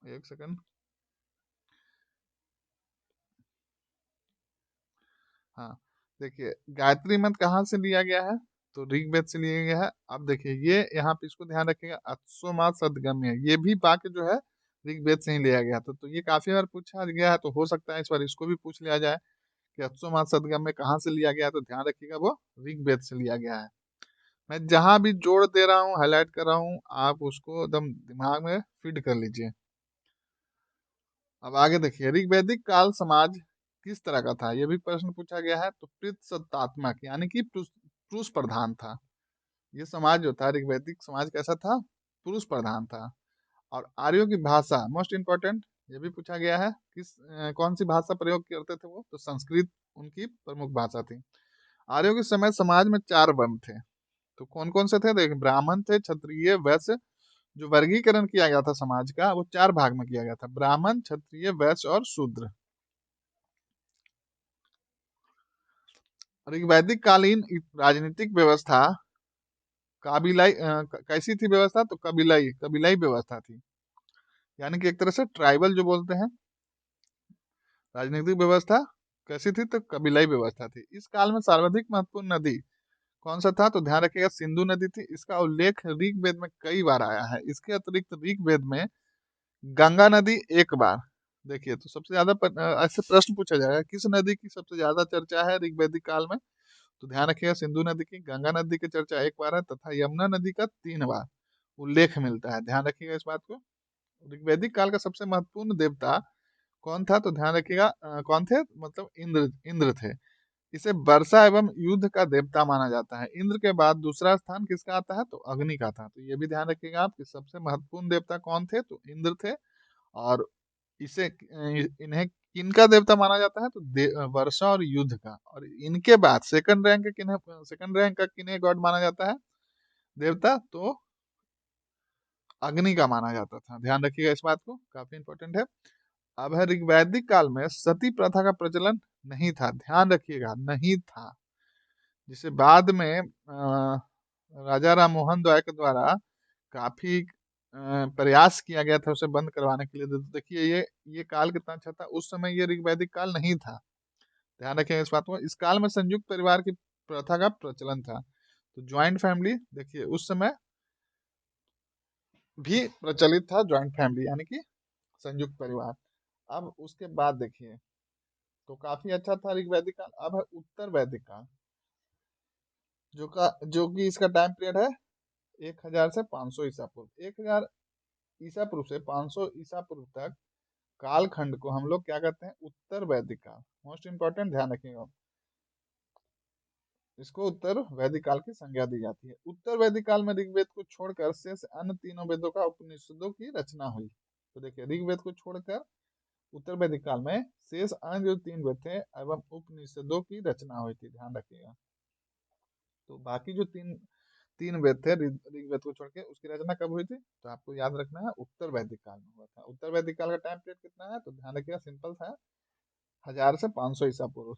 एक सेकंड। हाँ देखिए, गायत्री मंत्र कहाँ से लिया गया है, तो ऋग्वेद से लिया गया है। अब देखिए ये यहाँ पे इसको ध्यान रखिएगा, अश्वमाथ सदगम्य, ये भी वाक्य जो है ऋग्वेद से ही लिया गया था। तो ये काफी बार पूछा गया है, तो हो सकता है इस बार इसको भी पूछ लिया जाए कि अश्वमाथ सदगम्य कहाँ से लिया गया है, तो ध्यान रखिएगा वो ऋग्वेद से लिया गया है। मैं जहां भी जोड़ दे रहा हूँ, हाईलाइट कर रहा हूँ, आप उसको एकदम दिमाग में फीड कर लीजिए। अब आगे देखिए, ऋग्वैदिक काल समाज किस तरह का था, यह भी प्रश्न पूछा गया है। तो पितृसत्तात्मक, यानी कि पुरुष प्रधान था। ये समाज जो था ऋग्वैदिक समाज कैसा था, पुरुष प्रधान था। और आर्यों की भाषा मोस्ट इंपॉर्टेंट, ये भी पूछा गया है, कौन सी भाषा प्रयोग करते थे वो, तो संस्कृत उनकी प्रमुख भाषा थी। आर्यों के समय समाज में 4 वर्ण थे। तो कौन कौन से थे देख, ब्राह्मण थे, क्षत्रिय, वैश्य। जो वर्गीकरण किया गया था समाज का वो 4 भाग में किया गया था, ब्राह्मण, क्षत्रिय, वैश्य और शूद्र। ऋग्वैदिक कालीन राजनीतिक व्यवस्था काबिलाई कैसी थी व्यवस्था, तो कबीलाई कबीलाई व्यवस्था थी, यानी कि एक तरह से ट्राइबल जो बोलते हैं। राजनीतिक व्यवस्था कैसी थी, तो कबीलाई व्यवस्था थी। इस काल में सर्वाधिक महत्वपूर्ण नदी कौन सा था, तो ध्यान रखिएगा सिंधु नदी थी। इसका उल्लेख ऋग्वेद में कई बार आया है। इसके अतिरिक्त ऋग्वेद में गंगा नदी एक बार। देखिए तो सबसे ज्यादा ऐसे प्रश्न पूछा जाएगा किस नदी की सबसे ज्यादा चर्चा है ऋग्वैदिक काल में, तो ध्यान रखिएगा सिंधु नदी की। गंगा नदी की चर्चा एक बार है तथा यमुना नदी का 3 बार उल्लेख मिलता है, ध्यान रखिएगा इस बात को। ऋग्वैदिक काल का सबसे महत्वपूर्ण देवता कौन था, तो ध्यान रखिएगा कौन थे, मतलब इंद्र इंद्र थे। इसे वर्षा एवं युद्ध का देवता माना जाता है। इंद्र के बाद दूसरा स्थान किसका आता है, तो अग्नि का था। तो ये भी ध्यान रखिएगा आप कि सबसे महत्वपूर्ण देवता कौन थे, तो इंद्र थे। और इसे इन्हें किनका देवता माना जाता है, तो वर्षा और युद्ध का। और इनके बाद सेकंड रैंक का किन्हें गॉड माना जाता है, देवता, तो अग्नि का माना जाता था। ध्यान रखिएगा इस बात को, काफी इंपॉर्टेंट है। अब है ऋग्वैदिक काल में सती प्रथा का प्रचलन नहीं था, ध्यान रखिएगा नहीं था। जिसे बाद में राजा राम मोहन रॉय के द्वारा काफी प्रयास किया गया था उसे बंद करवाने के लिए। तो देखिए ये काल कितना अच्छा था, उस समय ये ऋग्वैदिक काल नहीं था। ध्यान रखिएगा इस बात को। इस काल में संयुक्त परिवार की प्रथा का प्रचलन था। तो ज्वाइंट फैमिली देखिए उस समय भी प्रचलित था, ज्वाइंट फैमिली यानी कि संयुक्त परिवार। अब उसके बाद देखिए तो काफी अच्छा था ऋग्वैदिक काल। अब है उत्तर वैदिक काल, जो कि इसका टाइम पीरियड है 1000 से 500 ईसा पूर्व। 1000 ईसा पूर्व से 500 ईसा पूर्व तक कालखंड को हम लोग क्या कहते हैं, उत्तर वैदिक काल। मोस्ट इंपॉर्टेंट, ध्यान रखिएगा। इसको उत्तर वैदिक काल की संज्ञा दी जाती है। उत्तर वैदिक काल में ऋग्वेद को छोड़कर शेष अन्य तीनों वेदों का उपनिषदों की रचना हुई। तो देखिए ऋग्वेद को छोड़कर उत्तर वैदिक काल में शेष अन्य जो 3 वेद थे एवं उपनिषदों की रचना हुई थी, ध्यान रखिएगा। तो बाकी जो तीन तीन वेद थे ऋग्वेद को छोड़ के, उसकी रचना कब हुई थी, तो आपको याद रखना है उत्तर वैदिक काल में हुआ था। उत्तर वैदिक काल का टाइम पीरियड कितना है, तो ध्यान रखिएगा सिंपल था, 1000 से 500 ईसा पूर्व।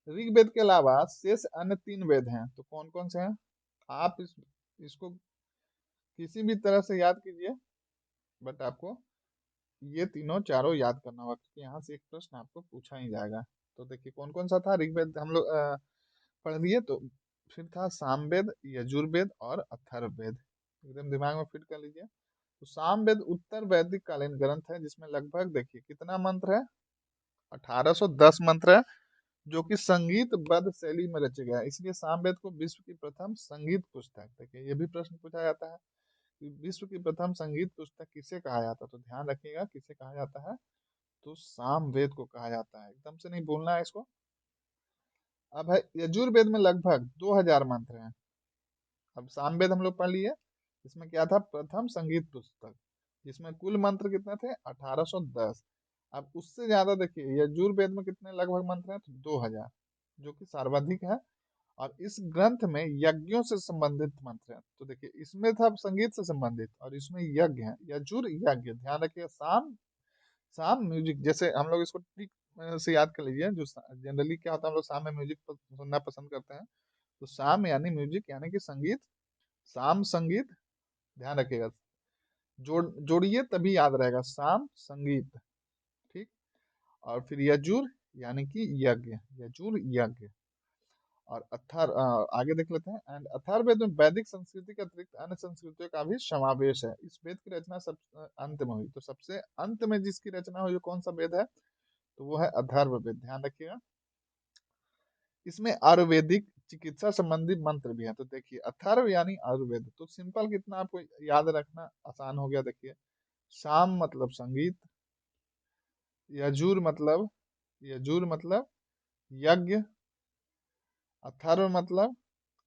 ऋग्वेद के अलावा शेष अन्य 3 वेद हैं, तो कौन कौन से हैं। आप इसको किसी भी तरह से याद कीजिए, बट आपको ये तीनों चारों याद करना होगा, क्योंकि यहाँ से एक प्रश्न आपको पूछा ही जाएगा। तो देखिए कौन कौन सा था ऋग्वेद, हम लोग पढ़ लिए। तो फिर था सामवेद, यजुर्वेद और अथर्ववेद, एकदम दिमाग में फिट कर लीजिए। तो सामवेद उत्तर वैदिक कालीन ग्रंथ है, जिसमें लगभग देखिए कितना मंत्र है, 1810 मंत्र है, जो कि संगीतबद्ध शैली में रचे गया है। इसलिए सामवेद को विश्व की प्रथम संगीत पुस्तक, देखिए ये भी प्रश्न पूछा जाता है कि विश्व की प्रथम संगीत पुस्तक किसे कहा जाता है, तो ध्यान रखिएगा किसे कहा जाता है, तो सामवेद को कहा जाता है, एकदम से नहीं भूलना है इसको। अब है यजुर्वेद में लगभग 2000 मंत्र हैं। अब सामवेद हम लोग पढ़ लिए, इसमें क्या था, प्रथम संगीत पुस्तक, जिसमें कुल मंत्र कितने थे, 1810। अब उससे ज्यादा देखिए यजुर्वेद में कितने लगभग मंत्र हैं, तो 2000, जो कि सर्वाधिक है। और इस ग्रंथ में यज्ञों से संबंधित मंत्र हैं। तो देखिए इसमें था संगीत से संबंधित, और इसमें यज्ञ है, यजुर यज्ञ, ध्यान रखिए। साम साम म्यूजिक, जैसे हम लोग इसको ट्रिक से याद कर लीजिए, जो जनरली क्या होता है हम लोग शाम में म्यूजिक सुनना पसंद करते हैं। तो शाम यानी म्यूजिक यानी कि संगीत, शाम संगीत, ध्यान रखिएगा। जोड़िए तभी याद रहेगा, शाम संगीत, ठीक। और फिर यजुर यानी कि यज्ञ, यजुर यज्ञ। और आगे देख लेते हैं। एंड अथर्ववेद में वैदिक संस्कृति के अतिरिक्त अन्य संस्कृतियों का भी समावेश है। इस वेद की रचना अंत में हुई। तो सबसे अंत में जिसकी रचना हुई वो कौन सा वेद है, तो वो है अथर्ववेद, ध्यान रखिएगा। इसमें आयुर्वेदिक चिकित्सा संबंधी मंत्र भी है। तो देखिए अथर्व यानी आयुर्वेद, तो सिंपल कितना आपको याद रखना आसान हो गया। देखिए शाम मतलब संगीत, यजुर मतलब यज्ञ, अथर्व मतलब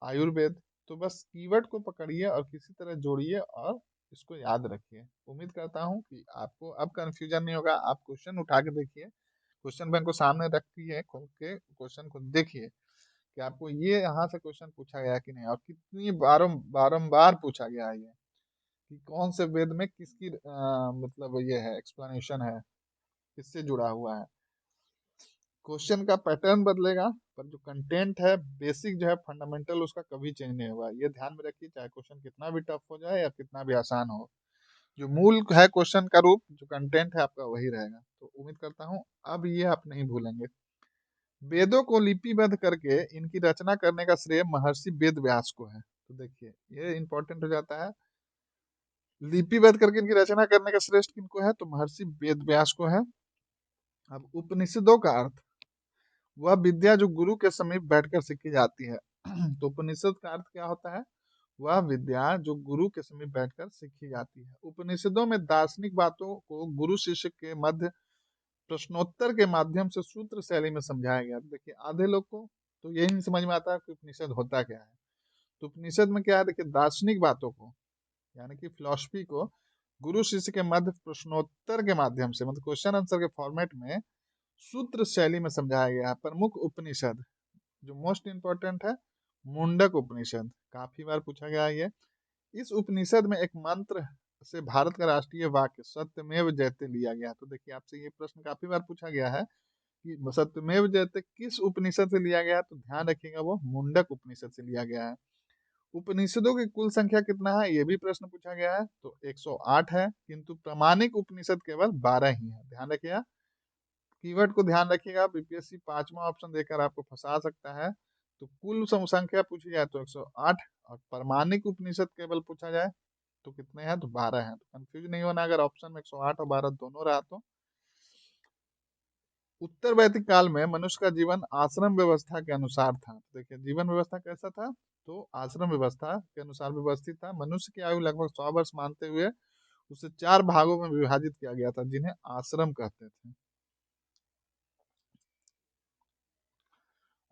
आयुर्वेद। तो बस कीवर्ड को पकड़िए और किसी तरह जोड़िए और इसको याद रखिए। उम्मीद करता हूँ कि आपको अब कंफ्यूजन नहीं होगा। आप क्वेश्चन उठा के देखिए, क्वेश्चन बैंक को सामने रखिए, खोल के क्वेश्चन को देखिए कि आपको ये यहाँ से क्वेश्चन पूछा गया है कि नहीं, और कितनी बारंबार पूछा गया है ये, कि कौन से वेद में किसकी मतलब ये है एक्सप्लेनेशन है, किससे जुड़ा हुआ है। क्वेश्चन का पैटर्न बदलेगा पर जो कंटेंट है, बेसिक जो है फंडामेंटल, उसका कभी चेंज नहीं होगा। ये ध्यान में रखिए, चाहे क्वेश्चन कितना भी टफ हो जाए या कितना भी आसान हो, जो मूल है क्वेश्चन का रूप, जो कंटेंट है आपका, वही रहेगा। तो उम्मीद करता हूँ अब ये आप नहीं भूलेंगे। वेदों को लिपिबद्ध करके इनकी रचना करने का श्रेय महर्षि वेद व्यास को है। तो देखिए ये इंपॉर्टेंट हो जाता है, लिपिबद्ध करके इनकी रचना करने का श्रेष्ठ किनको है, तो महर्षि वेद व्यास को है। अब उपनिषदों का अर्थ, वह विद्या जो गुरु के समीप बैठकर सीखी जाती है। तो उपनिषद का अर्थ क्या होता है, वह विद्या जो गुरु के समीप बैठकर सीखी जाती है। उपनिषदों में दार्शनिक बातों को गुरु शिष्य के मध्य प्रश्नोत्तर के माध्यम से सूत्र शैली में समझाया गया। देखिए आधे लोग को तो यही नहीं समझ में आता कि उपनिषद होता क्या है। तो उपनिषद में क्या है, देखिए दार्शनिक बातों को, यानी कि फिलॉसफी को गुरु शिष्य के मध्य प्रश्नोत्तर के माध्यम से, मतलब क्वेश्चन आंसर के फॉर्मेट में सूत्र शैली में समझाया गया है। प्रमुख उपनिषद जो मोस्ट इंपॉर्टेंट है, मुंडक उपनिषद, काफी बार पूछा गया है ये। इस उपनिषद में एक मंत्र से भारत का राष्ट्रीय वाक्य सत्यमेव जयते लिया गया। तो देखिए आपसे ये प्रश्न काफी बार पूछा गया है कि सत्यमेव जयते किस उपनिषद से लिया गया है, तो ध्यान रखिएगा वो मुंडक उपनिषद से लिया गया है। उपनिषदों की कुल संख्या कितना है, ये भी प्रश्न पूछा गया है, तो 108 है, किंतु प्रामाणिक उपनिषद केवल 12 ही है। ध्यान रखिएगा, कीवर्ड को ध्यान रखिएगा, बीपीएससी 5वां ऑप्शन देकर आपको फंसा सकता है। तो कुल संख्या पूछी जाए तो 108, और प्रामाणिक उपनिषद केवल पूछा जाए तो कितने हैं, तो 12 हैं। तो कंफ्यूज नहीं होना अगर ऑप्शन में 108 और 12 दोनों रहा तो। उत्तर वैदिक काल में मनुष्य का जीवन आश्रम व्यवस्था के अनुसार था। तो देखिए जीवन व्यवस्था कैसा था, तो आश्रम व्यवस्था के अनुसार व्यवस्थित था। मनुष्य की आयु लगभग 100 वर्ष मानते हुए उसे 4 भागों में विभाजित किया गया था, जिन्हें आश्रम कहते थे।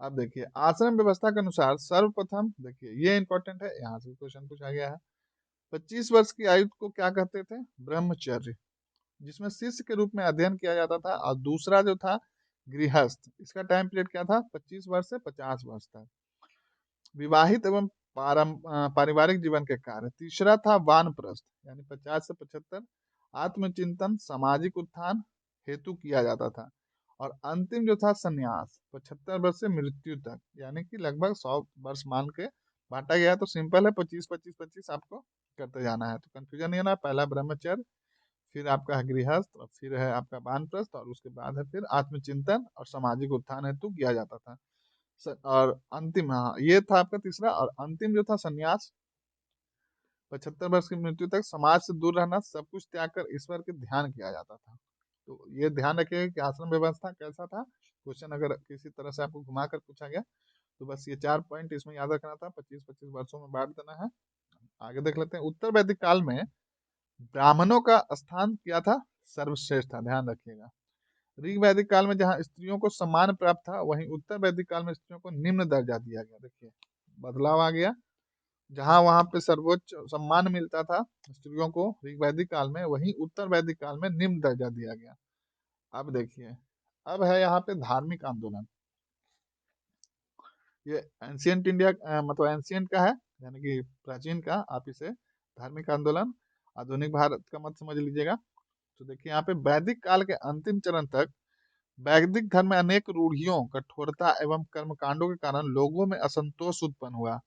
अब देखिए आश्रम व्यवस्था के अनुसार सर्वप्रथम, देखिए ये इंपॉर्टेंट है, यहाँ से क्वेश्चन पूछा गया है। 25 वर्ष की आयु को क्या कहते थे, ब्रह्मचर्य, जिसमें शिष्य के रूप में अध्ययन किया जाता था। और दूसरा जो था गृहस्थ, इसका टाइम पीरियड क्या था, 25 वर्ष से 50 वर्ष तक। विवाहित एवं पारिवारिक जीवन के कार्य। तीसरा था वानप्रस्थ, यानी 50 से 75, आत्मचिंतन सामाजिक उत्थान हेतु किया जाता था। और अंतिम जो था संन्यास, 75 वर्ष से मृत्यु तक, यानी कि लगभग 100 वर्ष मान के बांटा गया। तो सिंपल है, 25 25 25 आपको करते जाना है, तो कंफ्यूजन नहीं होना। पहला ब्रह्मचर्य, फिर आपका है गृहस्थ, और फिर है आपका वानप्रस्थ, और उसके बाद है फिर आत्मचिंतन और सामाजिक उत्थान हेतु किया जाता था। और अंतिम, हाँ ये था आपका तीसरा, और अंतिम जो था संन्यास, 75 वर्ष की मृत्यु तक समाज से दूर रहना, सब कुछ त्याग कर ईश्वर के ध्यान किया जाता था। तो ये ध्यान रखिएगा कि आश्रम व्यवस्था कैसा था। क्वेश्चन अगर किसी तरह से आपको घुमा कर पूछा गया तो बस ये 4 पॉइंट इसमें याद रखना था, 25 25 वर्षों में बांट देना है। आगे देख लेते हैं। उत्तर वैदिक काल में ब्राह्मणों का स्थान क्या था, सर्वश्रेष्ठ था, ध्यान रखिएगा। ऋग वैदिक काल में जहाँ स्त्रियों को सम्मान प्राप्त था, वहीं उत्तर वैदिक काल में स्त्रियों को निम्न दर्जा दिया गया। देखिए बदलाव आ गया, जहां वहां पे सर्वोच्च सम्मान मिलता था स्त्रियों को ऋग वैदिक काल में, वहीं उत्तर वैदिक काल में निम्न दर्जा दिया गया। अब देखिए, अब है यहाँ पे धार्मिक आंदोलन। ये एंशियंट इंडिया मतलब एंशियंट का है, यानी कि प्राचीन का, आप इसे धार्मिक आंदोलन। आधुनिक भारत का मत समझ लीजिएगा। तो देखिए यहाँ पे वैदिक काल के अंतिम चरण तक वैदिक धर्म में अनेक रूढ़ियों, कठोरता एवं कर्मकांडों के कारण लोगों में असंतोष उत्पन्न हुआ।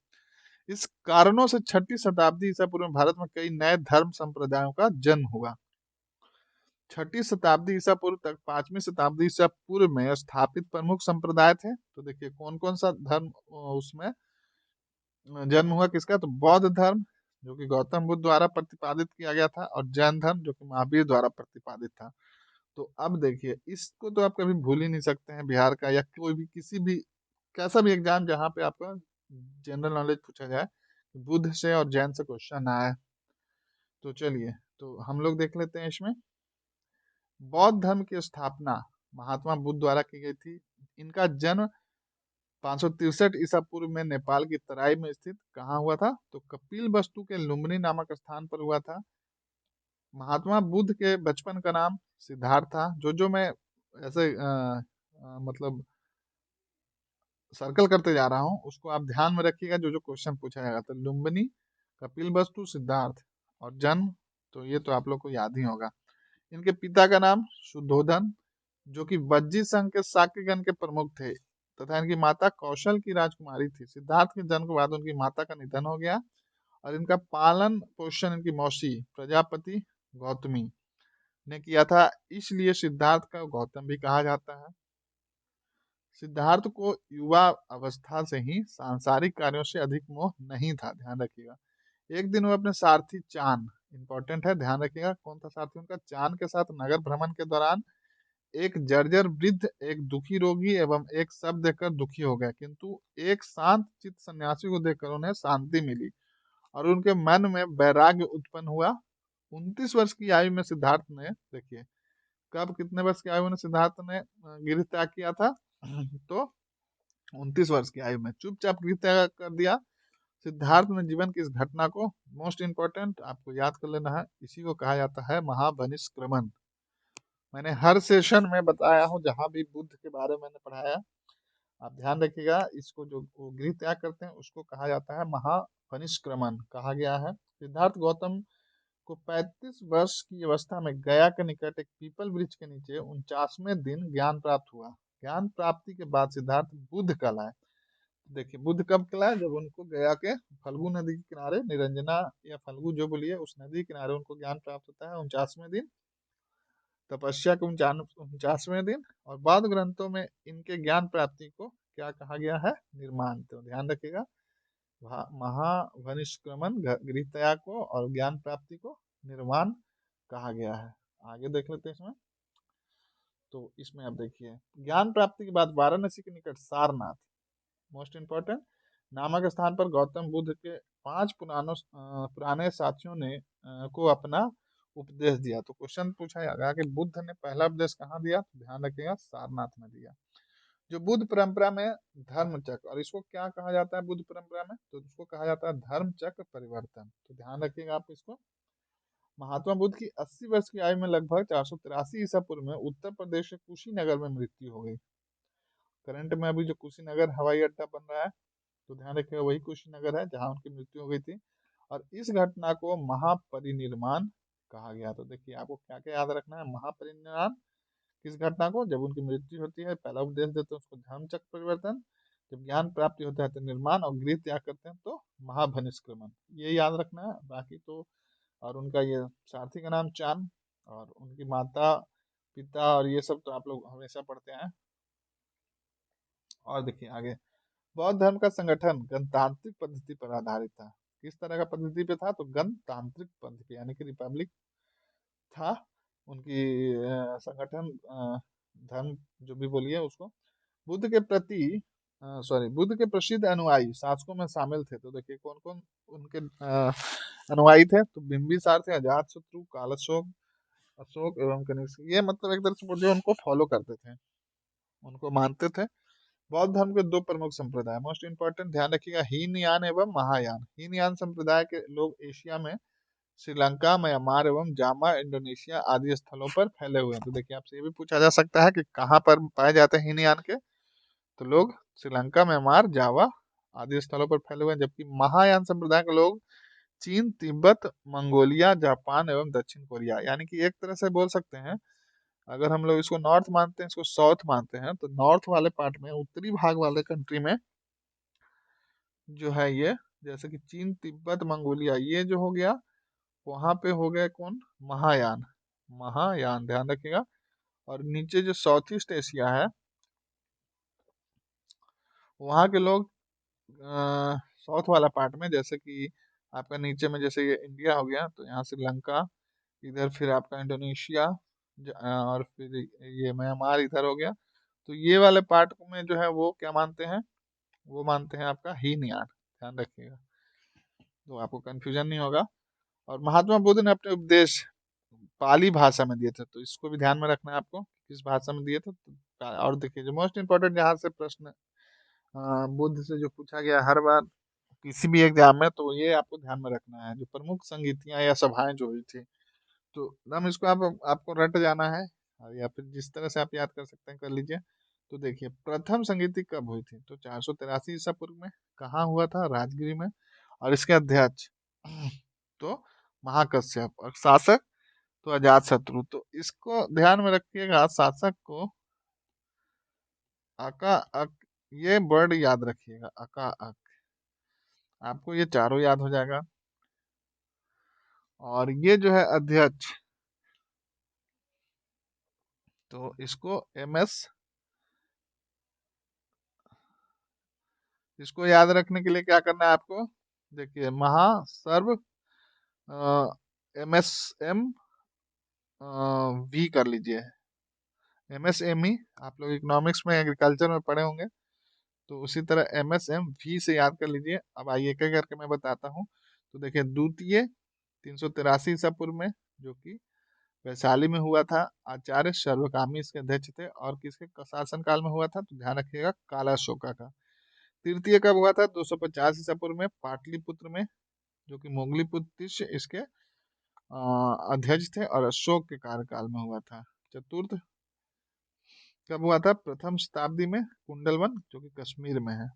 इस कारणों से 6ठी शताब्दी ईसा पूर्व में भारत में कई नए धर्म संप्रदायों का जन्म हुआ। 6ठी शताब्दी ईसा पूर्व तक 5वीं शताब्दी ईसा पूर्व में स्थापित प्रमुख संप्रदाय थे। तो देखिए कौन कौन सा धर्म उसमें जन्म हुआ किसका, तो बौद्ध धर्म जो कि गौतम बुद्ध द्वारा प्रतिपादित किया गया था, और जैन धर्म जो कि महावीर द्वारा प्रतिपादित था। तो अब देखिए इसको तो आप कभी भूल ही नहीं सकते हैं, बिहार का या कोई भी किसी भी कैसा भी एग्जाम जहाँ पे आपका जनरल नॉलेज पूछा जाए, बुद्ध से और जैन से क्वेश्चन आया है। तो चलिए, तो हम लोग देख लेते हैं इसमें। बौद्ध धर्म की स्थापना महात्मा बुद्ध द्वारा की गई थी। इनका जन्म 563 ईसा पूर्व में नेपाल की तराई में स्थित कहाँ हुआ था, तो कपिल वस्तु के लुम्बिनी नामक स्थान पर हुआ था। महात्मा बुद्ध के बचपन का नाम सिद्धार्थ था। जो मैं ऐसे मतलब सर्कल करते जा रहा हूँ उसको आप ध्यान में रखिएगा, जो जो क्वेश्चन पूछा जाएगा। तो लुम्बिनी, कपिलवस्तु, सिद्धार्थ और जन्म, तो ये तो आप लोग को याद ही होगा। इनके पिता का नाम शुद्धोधन, जो कि वज्जी संघ के शाक्यगण के प्रमुख थे, तथा इनकी माता कौशल की राजकुमारी थी। सिद्धार्थ के जन्म के बाद उनकी माता का निधन हो गया और इनका पालन पोषण इनकी मौसी प्रजापति गौतमी ने किया था, इसलिए सिद्धार्थ का गौतम भी कहा जाता है। सिद्धार्थ को युवा अवस्था से ही सांसारिक कार्यों से अधिक मोह नहीं था, ध्यान रखिएगा। एक दिन वो अपने सारथी चान, इंपॉर्टेंट है, ध्यान रखिएगा कौन था सारथी उनका, चान के साथ नगर भ्रमण के दौरान एक जर्जर वृद्ध, एक दुखी रोगी एवं एक शव देखकर दुखी हो गए, किंतु एक शांत चित्त सन्यासी को देखकर उन्हें शांति मिली और उनके मन में वैराग्य उत्पन्न हुआ। 29 वर्ष की आयु में सिद्धार्थ ने, देखिए कब कितने वर्ष की आयु में सिद्धार्थ ने गृह त्याग किया था तो 29 वर्ष की आयु में चुपचाप गृह त्याग कर दिया। सिद्धार्थ ने जीवन की इस घटना को, मोस्ट इंपॉर्टेंट आपको याद कर लेना है, इसी को कहा जाता है महावनिष्क्रमण। मैंने हर सेशन में बताया हूँ जहां भी बुद्ध के बारे में मैंने पढ़ाया, आप ध्यान रखिएगा, इसको जो वो गृह त्याग करते हैं उसको कहा जाता है महावनिष्क्रमण कहा गया है। सिद्धार्थ गौतम को 35 वर्ष की अवस्था में गया के निकट एक पीपल वृक्ष के नीचे 49वें दिन ज्ञान प्राप्त हुआ। ज्ञान प्राप्ति के बाद सिद्धार्थ बुद्ध कहलाए। देखिए बुद्ध कब कहलाए, जब उनको गया के फल्गु नदी के किनारे, निरंजना या फल्गु जो बोलिए, उस नदी के किनारे उनको ज्ञान प्राप्त होता है 49वें दिन, तपस्या के 49वें दिन। और बौद्ध ग्रंथों में इनके ज्ञान प्राप्ति को क्या कहा गया है, निर्माण। तो ध्यान रखिएगा, महावनिष्क्रमण गृह त्याग को और ज्ञान प्राप्ति को निर्वाण कहा गया है। आगे देख लेते हैं इसमें। तो इसमें आप देखिए ज्ञान प्राप्ति के बाद वाराणसी के निकट सारनाथ, मोस्ट इंपॉर्टेंट, नामक स्थान पर गौतम बुद्ध के 5 पुराने साथियों ने को अपना उपदेश दिया। तो क्वेश्चन पूछा जाएगा कि बुद्ध ने पहला उपदेश कहाँ दिया, तो ध्यान रखिएगा सारनाथ में दिया। जो बुद्ध परंपरा में धर्म चक्र, और इसको क्या कहा जाता है बुद्ध परंपरा में, तो इसको कहा जाता है धर्म चक्र परिवर्तन। तो ध्यान रखिएगा आप इसको। महात्मा बुद्ध की 80 वर्ष की आयु में लगभग 483 ईसा पूर्व में उत्तर प्रदेश के कुशीनगर में मृत्यु हो गई। करंट में अभी जो कुशीनगर हवाई अड्डा बन रहा है, तो ध्यान रखिएगा वही कुशीनगर है जहां उनकी मृत्यु हो गई थी। और इस घटना को महापरिनिर्वाण कहा गया। तो देखिए आपको क्या क्या याद रखना है, महापरिनिर्वाण किस घटना को, जब उनकी मृत्यु होती है, पहला उपदेश देते हैं उसको धर्म चक्र परिवर्तन, जब ज्ञान प्राप्ति होता है तो निर्माण, और गृह त्याग करते हैं तो महाभनिष्क्रमण, ये याद रखना है। बाकी तो, और उनका ये सारथी का नाम चांद, और उनकी माता पिता और ये सब तो आप लोग हमेशा पढ़ते हैं। और देखिए आगे, बौद्ध धर्म का संगठन गणतांत्रिक पद्धति पर आधारित था। किस तरह का पद्धति पे था, तो गणतांत्रिक पद्धति यानी कि रिपब्लिक था। उनकी संगठन धर्म जो भी बोलिए उसको, बुद्ध के प्रति बुद्ध के प्रसिद्ध अनुयायी शासकों में शामिल थे। तो देखिए कौन कौन उनके अनुयायी थे, तो बिंबिसार थे, अजातशत्रु, कालशोक, अशोक एवं कनिष्क। ये मतलब एक तरह से बोलिए उनको फॉलो करते थे, उनको मानते थे। बौद्ध धर्म के दो प्रमुख संप्रदाय, मोस्ट इंपॉर्टेंट ध्यान रखिएगा, हीनयान एवं महायान। हीनयान संप्रदाय के लोग एशिया में श्रीलंका, म्यांमार एवं जावा, इंडोनेशिया आदि स्थलों पर फैले हुए हैं। तो देखिए आपसे ये भी पूछा जा सकता है कि कहाँ पर पाए जाते हैं हीनयान के, तो लोग श्रीलंका, म्यांमार, जावा आदि स्थलों पर फैले हुए हैं। जबकि महायान संप्रदाय के लोग चीन, तिब्बत, मंगोलिया, जापान एवं दक्षिण कोरिया, यानी कि एक तरह से बोल सकते हैं, अगर हम लोग इसको नॉर्थ मानते हैं, इसको साउथ मानते हैं, तो नॉर्थ वाले पार्ट में, उत्तरी भाग वाले कंट्री में जो है ये, जैसे कि चीन, तिब्बत, मंगोलिया, ये जो हो गया, वहां पे हो गए कौन, महायान। महायान ध्यान रखिएगा। और नीचे जो साउथ ईस्ट एशिया है, वहाँ के लोग साउथ वाला पार्ट में, जैसे कि आपका नीचे में जैसे ये इंडिया हो गया, तो यहाँ श्रीलंका, इधर फिर आपका इंडोनेशिया, और फिर ये म्यांमार इधर हो गया। तो ये वाले पार्ट में जो है वो क्या मानते हैं, वो मानते हैं आपका हीनयान, ध्यान रखिएगा, तो आपको कंफ्यूजन नहीं होगा। और महात्मा बुद्ध ने अपने उपदेश पाली भाषा में दिए थे, तो इसको भी ध्यान में रखना है आपको, किस भाषा में दिए थे। और देखिए जो मोस्ट इंपॉर्टेंट यहाँ से प्रश्न बुद्ध से जो पूछा गया हर बार किसी भी एग्जाम में, तो ये आपको ध्यान में रखना है, जो प्रमुख संगीतियां या सभाएं जो हुई थी, तो एकदम इसको आपको रट जाना है, और या फिर जिस तरह से आप याद कर सकते हैं कर लीजिए। तो देखिए प्रथम संगीति कब हुई थी, तो 483 ईसा पूर्व में। कहाँ हुआ था, राजगिरी में। और इसके अध्यक्ष तो महाकश्यप, और शासक तो अजात शत्रु। तो इसको ध्यान में रखिएगा, शासक को अका अक, ये वर्ड याद रखिएगा, अका अक, आपको ये चारों याद हो जाएगा। और ये जो है अध्यक्ष, तो इसको एमएस, इसको याद रखने के लिए क्या करना है आपको, देखिए महासर्व एमएसएम वी कर लीजिए। एमएसएमई आप लोग इकोनॉमिक्स में, एग्रीकल्चर में पढ़े होंगे, तो उसी तरह एमएसएम वी से याद कर लीजिए। अब आइए एक एक करके मैं बताता हूँ। तो देखिए द्वितीय 383 ईसा पूर्व में, जो कि वैशाली में हुआ था। आचार्य सर्वकामी इसके अध्यक्ष थे। और किसके शासन काल में हुआ था, तो ध्यान रखिएगा काला अशोका का। तृतीय कब हुआ था, 250 ईसा पूर्व में, पाटलिपुत्र में, जो कि मोगलीपुत्र इसके अध्यक्ष थे और अशोक के कार्यकाल में हुआ था। चतुर्थ कब हुआ था, प्रथम शताब्दी में, कुंडलवन, जो कि कश्मीर में है।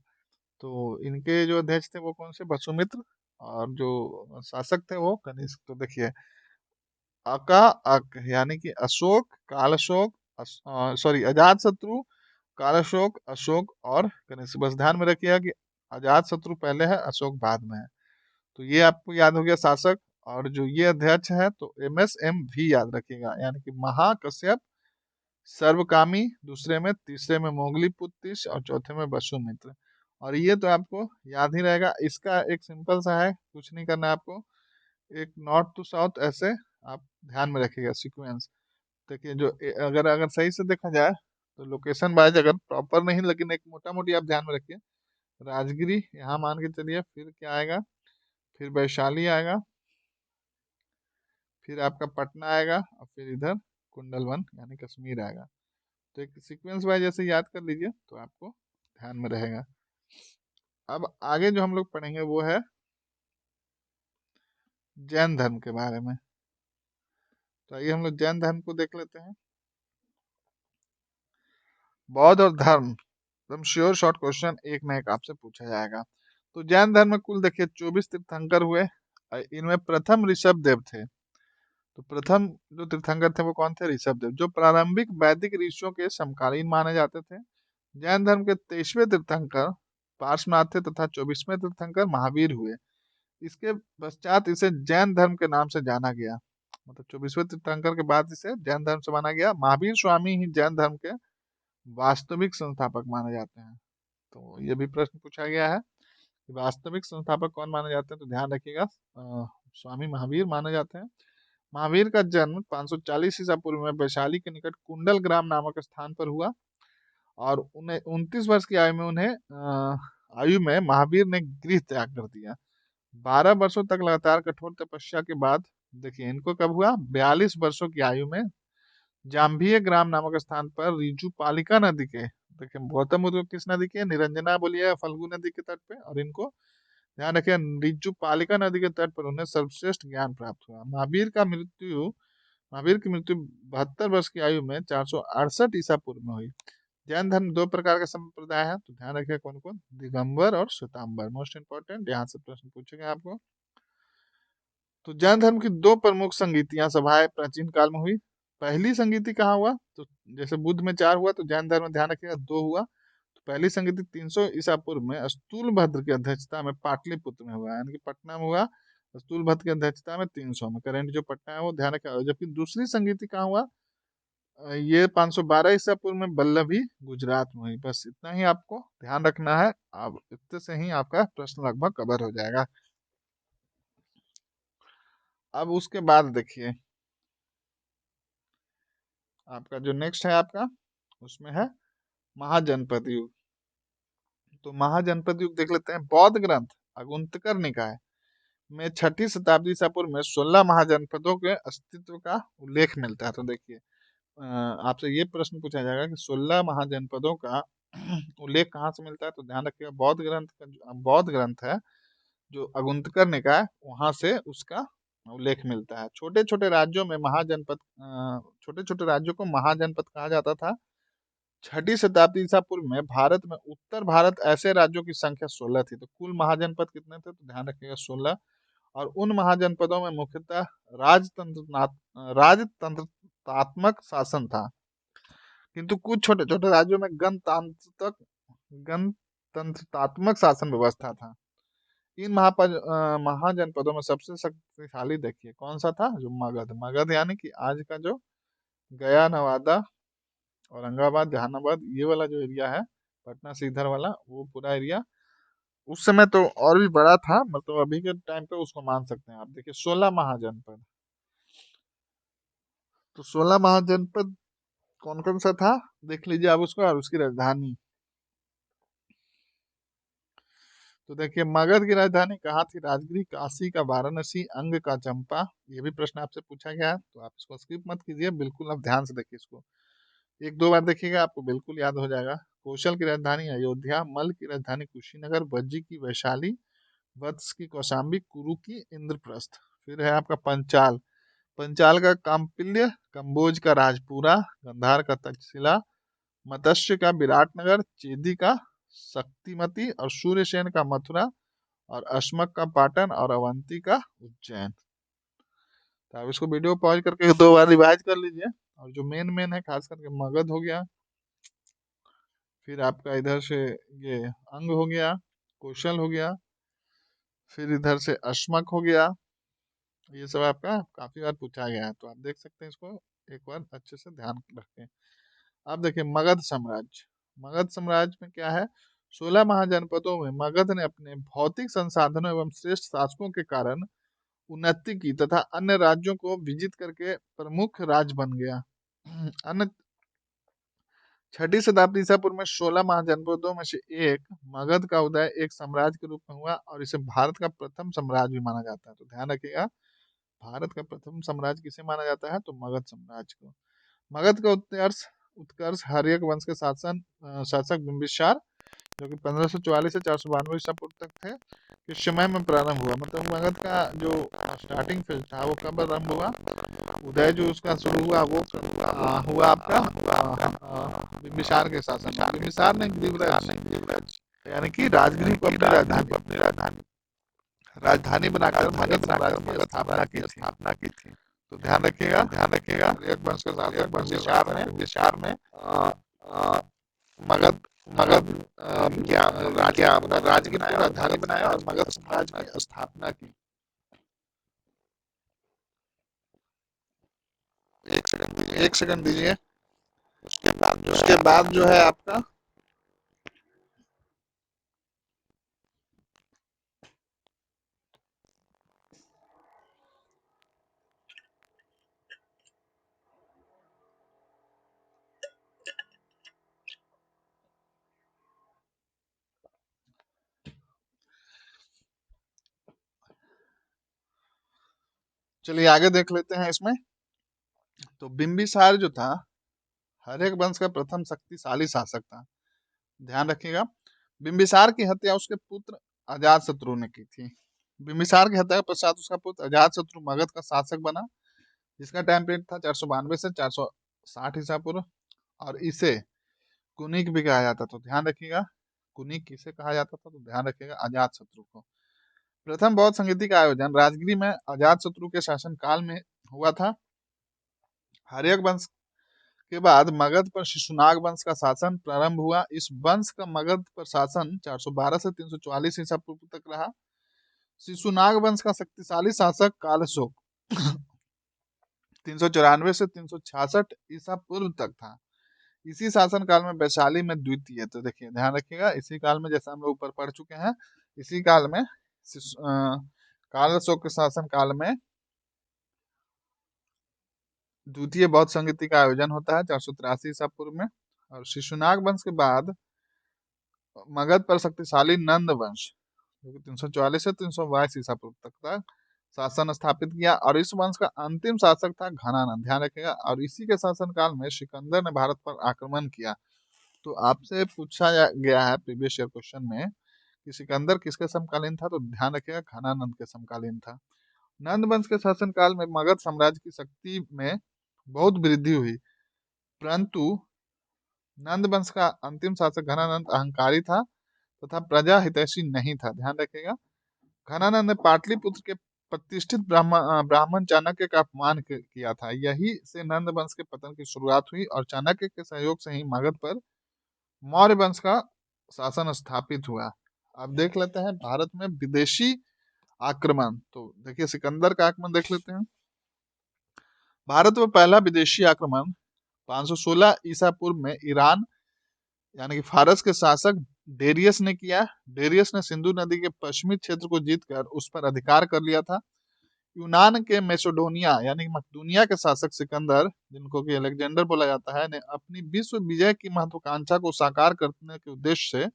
तो इनके जो अध्यक्ष थे वो कौन से, वसुमित्र। और जो शासक थे वो कनिष्क। तो देखिए अका अक यानी कि अशोक, काल अशोक, सॉरी अजात शत्रु, काल अशोक, अशोक और कनिष्क। बस ध्यान में रखिएगा कि अजात शत्रु पहले है, अशोक बाद में है। तो ये आपको याद हो गया शासक। और जो ये अध्यक्ष है तो एमएसएम भी याद रखिएगा, यानी कि महाकश्यप, सर्वकामी दूसरे में, तीसरे में मोगलीपुत्र और चौथे में वसुमित्र। और ये तो आपको याद ही रहेगा। इसका एक सिंपल सा है, कुछ नहीं करना है आपको, एक नॉर्थ टू साउथ ऐसे आप ध्यान में रखिएगा सीक्वेंस। देखिए जो अगर अगर सही से देखा जाए तो लोकेशन वाइज अगर प्रॉपर नहीं, लेकिन एक मोटा मोटी आप ध्यान में रखिए। राजगिरी यहाँ मान के चलिए, फिर क्या आएगा, फिर वैशाली आएगा, फिर आपका पटना आएगा, और फिर इधर कुंडलवन यानी कश्मीर आएगा। तो एक सीक्वेंस वाइज ऐसे याद कर लीजिए तो आपको ध्यान में रहेगा। अब आगे जो हम लोग पढ़ेंगे वो है जैन धर्म के बारे में। तो आइए हम लोग जैन धर्म को देख लेते हैं। बौद्ध और धर्म, एकदम श्योर शॉर्ट क्वेश्चन, एक ना एक आपसे पूछा जाएगा। तो जैन धर्म में कुल देखिए 24 तीर्थंकर हुए। इनमें प्रथम ऋषभ देव थे। तो प्रथम जो तीर्थंकर थे वो कौन थे, ऋषभ देव, जो प्रारंभिक वैदिक ऋषियों के समकालीन माने जाते थे। जैन धर्म के 23वें तीर्थंकर पार्श्वनाथ थे तथा 24वें तीर्थंकर महावीर हुए। इसके पश्चात इसे जैन धर्म के नाम से जाना गया। मतलब 24वें तीर्थंकर के बाद इसे जैन धर्म से माना गया। महावीर स्वामी ही जैन धर्म के वास्तविक संस्थापक माने जाते हैं। तो ये भी प्रश्न पूछा गया है कि वास्तविक संस्थापक कौन माने जाते हैं, तो ध्यान रखिएगा स्वामी महावीर माने जाते हैं। महावीर का जन्म 540 ईसा पूर्व में वैशाली के निकट कुंडल ग्राम नामक स्थान पर हुआ। और उन्हें 29 वर्ष की आयु में आयु में महावीर ने गृह त्याग कर दिया। 12 वर्षों तक लगातार कठोर तपस्या के बाद देखिए इनको कब हुआ, 42 वर्षों की आयु में जाम्भिया ग्राम नामक स्थान पर रिजु पालिका नदी के, देखिए गौतम बुद्ध किस नदी के, निरंजना बोलिए, फल्गु नदी के तट पे। और इनको ध्यान रखिए रिजु पालिका नदी के तट पर उन्हें सर्वश्रेष्ठ ज्ञान प्राप्त हुआ। महावीर की मृत्यु 72 वर्ष की आयु में 468 ईसा पूर्व में हुई। जैन धर्म दो प्रकार का संप्रदाय है, तो ध्यान रखिए कौन कौन, दिगंबर और श्वेतांबर। मोस्ट इंपॉर्टेंट, यहाँ से प्रश्न पूछेंगे आपको। तो जैन धर्म की दो प्रमुख संगीतियां सभाएं प्राचीन काल में हुई। पहली संगीति कहाँ हुआ, तो जैसे बुद्ध में 4 हुआ तो जैन धर्म में ध्यान रखिएगा 2 हुआ। तो पहली संगीति 300 ईसा पूर्व में स्तूल भद्र की अध्यक्षता में पाटलिपुत्र में हुआ, यानी कि पटना में हुआ। स्तूल भद्र की अध्यक्षता में 300 में, करंट जो पटना है वो ध्यान रखिएगा। जबकि दूसरी संगीति कहाँ हुआ, ये 512 ईसा पूर्व में बल्लभी गुजरात में हुई। बस इतना ही आपको ध्यान रखना है। अब इतने से ही आपका प्रश्न लगभग कवर हो जाएगा। अब उसके बाद देखिए आपका जो नेक्स्ट है आपका, उसमें है महाजनपद युग। तो महाजनपद युग देख लेते हैं। बौद्ध ग्रंथ अगुंतकर निकाय में 6ठी शताब्दी ईसा पूर्व में 16 महाजनपदों के अस्तित्व का उल्लेख मिलता है। तो देखिए आपसे ये प्रश्न पूछा जाएगा कि 16 महाजनपदों का उल्लेख कहाँ से मिलता है, तो ध्यान रखिएगा बौद्ध ग्रंथ का, बौद्ध ग्रंथ है जो अगुंतकर निकाय, वहां से उसका उल्लेख मिलता है। छोटे छोटे राज्यों में छोटे छोटे राज्यों को महाजनपद कहा जाता था। छठी शताब्दी ईसा पूर्व में भारत में उत्तर भारत ऐसे राज्यों की संख्या 16 थी। तो कुल महाजनपद कितने थे? तो ध्यान रखिएगा 16। और उन महाजनपदों में मुख्यतः राजतंत्रात्मक शासन था, किंतु कुछ छोटे छोटे राज्यों में गणतंत्रात्मक शासन व्यवस्था था। इन महाजनपदों में सबसे शक्तिशाली देखिए कौन सा था? जो मगध। मगध यानी कि आज का जो गया, नवादा, औरंगाबाद, जहानाबाद, ये वाला जो एरिया है, पटना से इधर वाला, वो पूरा एरिया उस समय तो और भी बड़ा था, मतलब अभी के टाइम पे उसको मान सकते हैं आप। देखिए 16 महाजनपद। तो 16 महाजनपद कौन कौन सा था देख लीजिए आप उसको, और उसकी राजधानी। तो देखिए मगध की राजधानी कहाँ थी? राजगीर, काशी का वाराणसी, अंग का चंपा। ये भी प्रश्न आपसे पूछा गया है, तो आप इसको स्किप मत कीजिए, बिल्कुल आप ध्यान से देखिए इसको, एक दो बार देखिएगा आपको बिल्कुल याद हो जाएगा। कौशल की राजधानी अयोध्या, मल की राजधानी कुशीनगर, बज्जी की वैशाली, वत्स की कौशाम्बी, कुरु की इंद्रप्रस्थ। फिर है आपका पंचाल। पंचाल का काम्पिल्य, कंबोज का राजपुरा, गंधार का तक्षशिला, मत्स्य का विराटनगर, चेदी का शक्तिमती, और सूर्यसेन का मथुरा, और अश्मक का पाटन, और अवंती का उज्जैन। तो आप इसको वीडियो पॉज करके दो बार रिवाइज कर लीजिए। और जो मेन मेन है खास करके मगध हो गया, फिर आपका इधर से ये अंग हो गया, कौशल हो गया, फिर इधर से अश्मक हो गया। ये सब आपका काफी बार पूछा गया है, तो आप देख सकते हैं इसको एक बार अच्छे से ध्यान रखें। अब देखिए मगध साम्राज्य। मगध साम्राज्य में क्या है? 16 महाजनपदों में मगध ने अपने भौतिक संसाधनों एवं श्रेष्ठ शासकों के कारण उन्नति की तथा अन्य राज्यों को विजित करके प्रमुख राज्य बन गया। अन्य छठी शताब्दी ईसा पूर्व में 16 महाजनपदों में से एक मगध का उदय एक साम्राज्य के रूप में हुआ, और इसे भारत का प्रथम साम्राज्य भी माना जाता है। तो ध्यान रखिएगा, भारत का प्रथम साम्राज्य किसे माना जाता है? तो मगध साम्राज्य को। मगध का उत्कर्ष उत्कर्ष हर्यक वंश के शासक बिंबिसार, जो कि 1544 से 492 ईसा पूर्व तक थे, इस समय में प्रारंभ हुआ। मतलब मगध का जो स्टार्टिंग फेज था वो कब आरंभ हुआ? उदय जो उसका शुरू हुआ वो हुआ आपका बिंबिसार के शासन में। बिंबिसार ने गिरिव्रज यानी कि राजगीर को अपनी राजधानी राजधानी बनाकर मगध साम्राज्य की स्थापना की थी। तो ध्यान रखिएगा हर्यक वंश के शासक बिंबिसार ने मगध मगध राजगीर को राजधानी बनाया और मगध साम्राज्य की स्थापना की। एक सेकंड दीजिए। उसके बाद जो है आपका, चलिए आगे देख लेते हैं इसमें। तो बिंबिसार जो था हर्यक वंश का प्रथम शक्तिशाली शासक था। ध्यान रखिएगा, बिंबिसार की हत्या उसके पुत्र अजातशत्रु ने की थी। बिंबिसार की हत्या के पश्चात उसका पुत्र अजातशत्रु मगध का शासक बना, जिसका टाइम पीरियड था 492 से 460 ईसा पूर्व, और इसे कुनिक भी कहा जाता। तो ध्यान रखिएगा, कुनिक किसे कहा जाता था? तो ध्यान रखिएगा अजातशत्रु को। प्रथम बौद्ध संगीति का आयोजन राजगिरी में अजातशत्रु के शासन काल में हुआ था। हर्यक वंश के बाद मगध पर शिशुनाग वंश का शासन प्रारंभ हुआ। इस वंश का मगध पर शासन 412 से 344 ईसा पूर्व तक रहा। शिशुनाग वंश का शक्तिशाली शासक कालशोक 394 से 366 ईसा पूर्व तक था। इसी शासन काल में वैशाली में द्वितीय, तो देखिए ध्यान रखिएगा, इसी काल में, जैसा हम लोग ऊपर पढ़ चुके हैं, इसी काल में काल अशोक के शासन काल में द्वितीय बौद्ध संगीति का आयोजन होता है 483 ईसा पूर्व में। और शिशुनाग वंश के बाद मगध पर शक्तिशाली नंद वंश, जो कि 344 से 322 ईसा पूर्व तक शासन स्थापित किया, और इस वंश का अंतिम शासक था घनानंद। ध्यान रखिएगा, और इसी के शासन काल में सिकंदर ने भारत पर आक्रमण किया। तो आपसे पूछा गया है प्रीवियस ईयर क्वेश्चन में कि सिकंदर किसके समकालीन था? तो ध्यान रखिएगा घनानंद के समकालीन था। नंद वंश के शासन काल में मगध साम्राज्य की शक्ति में बहुत वृद्धि हुई, परंतु नंद वंश का अंतिम शासक घनानंद अहंकारी था तथा प्रजा हितैषी नहीं था, ध्यान रखिएगा। घनानंद ने पाटलिपुत्र के प्रतिष्ठित ब्राह्मण चाणक्य का अपमान किया था। यही से नंद वंश के पतन की शुरुआत हुई और चाणक्य के सहयोग से ही मगध पर मौर्य वंश का शासन स्थापित हुआ। अब देख लेते हैं भारत में विदेशी आक्रमण। तो देखिए सिकंदर का आक्रमण देख लेते हैं। भारत में पहला विदेशी आक्रमण 516 ईसा पूर्व में ईरान यानी कि फारस के शासक डेरियस ने किया। डेरियस ने सिंधु नदी के पश्चिमी क्षेत्र को जीतकर उस पर अधिकार कर लिया था। यूनान के मेसोडोनिया यानी कि मकदूनिया के शासक सिकंदर, जिनको कि अलेक्जेंडर बोला जाता है, ने अपनी विश्व विजय की महत्वाकांक्षा को साकार करने के उद्देश्य से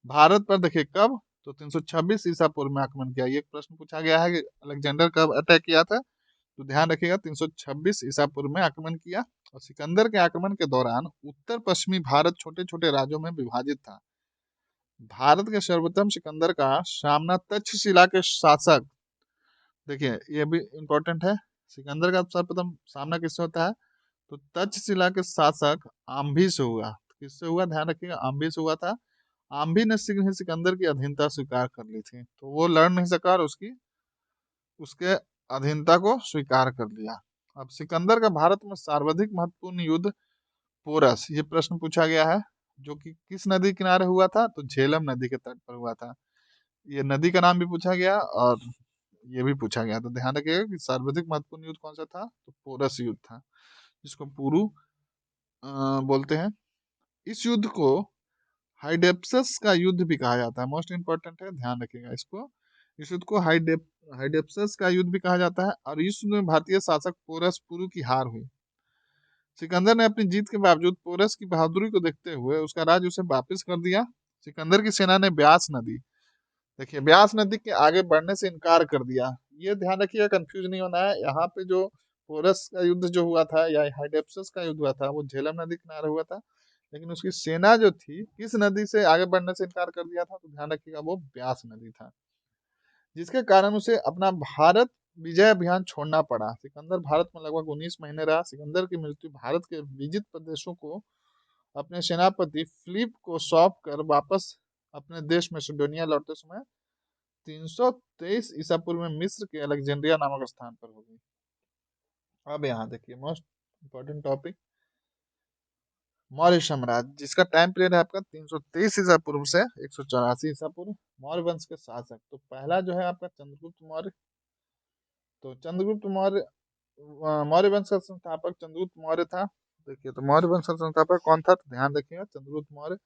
भारत पर देखिए कब, तो 326 ईसा पूर्व में आक्रमण किया। ये प्रश्न पूछा गया है कि अलेक्जेंडर कब अटैक किया था, तो ध्यान रखिएगा 326 ईसा पूर्व में आक्रमण किया। और सिकंदर के आक्रमण के दौरान उत्तर पश्चिमी भारत छोटे छोटे राज्यों में विभाजित था। भारत के सर्वप्रथम सिकंदर का सामना तक्षशिला के शासक, देखिए ये भी इंपॉर्टेंट है, सिकंदर का सर्वप्रथम सामना किससे होता है, तो तक्षशिला के शासक आम्भी से हुआ। किससे हुआ, ध्यान रखिएगा, आम्भी से हुआ था। आम्भी ने शीघ्र ही सिकंदर की अधीनता स्वीकार कर ली थी, तो वो लड़ नहीं सका और उसके अधीनता को स्वीकार कर लिया। अब सिकंदर का भारत में सर्वाधिक महत्वपूर्ण युद्ध पोरस, ये प्रश्न पूछा गया है, जो कि किस नदी किनारे हुआ था, तो झेलम नदी के तट पर हुआ था। ये नदी का नाम भी पूछा गया और ये भी पूछा गया, तो ध्यान रखिएगा कि सर्वाधिक महत्वपूर्ण युद्ध कौन सा था, तो पोरस युद्ध था, जिसको पुरु बोलते हैं। इस युद्ध को हाइडेप्सस का युद्ध भी कहा जाता है, मोस्ट इंपॉर्टेंट है, ध्यान रखिएगा इसको। इस युद्ध को हाइडेप्सस का युद्ध भी कहा जाता है और इस युद्ध में भारतीय शासक पोरस पुरु की हार हुई। सिकंदर ने अपनी जीत के बावजूद पोरस की बहादुरी को देखते हुए उसका राज्य उसे वापस कर दिया। सिकंदर की सेना ने ब्यास नदी, देखिए ब्यास नदी के आगे बढ़ने से इनकार कर दिया। ये ध्यान रखिएगा, कंफ्यूज नहीं होना है। यहाँ पे जो पोरस का युद्ध जो हुआ था या हाइडेप्सस का युद्ध हुआ था वो झेलम नदी किनारे हुआ था, लेकिन उसकी सेना जो थी किस नदी से आगे बढ़ने से इनकार कर दिया था, तो ध्यान रखिएगा वो ब्यास नदी था, जिसके कारण उसे अपना भारत विजय अभियान छोड़ना पड़ा। सिकंदर भारत में लगभग 19 महीने रहा। सिकंदर की मृत्यु भारत के विजित प्रदेशों को अपने सेनापति फिलिप को सौंप कर वापस अपने देश मैसेडोनिया लौटते समय 323 ईसा पूर्व में मिस्र के अलेक्जेंड्रिया नामक स्थान पर होगी। अब यहाँ देखिए मोस्ट इंपॉर्टेंट टॉपिक, मौर्य साम्राज्य, जिसका टाइम पीरियड है आपका 323 ईसा पूर्व से 184 ईसा पूर्व। मौर्य वंश के शासक, तो पहला जो है आपका चंद्रगुप्त मौर्य। तो चंद्रगुप्त मौर्य मौर्य वंश का संस्थापक चंद्रगुप्त मौर्य था। देखिए तो मौर्य वंश का संस्थापक कौन था, तो ध्यान रखिएगा चंद्रगुप्त मौर्य,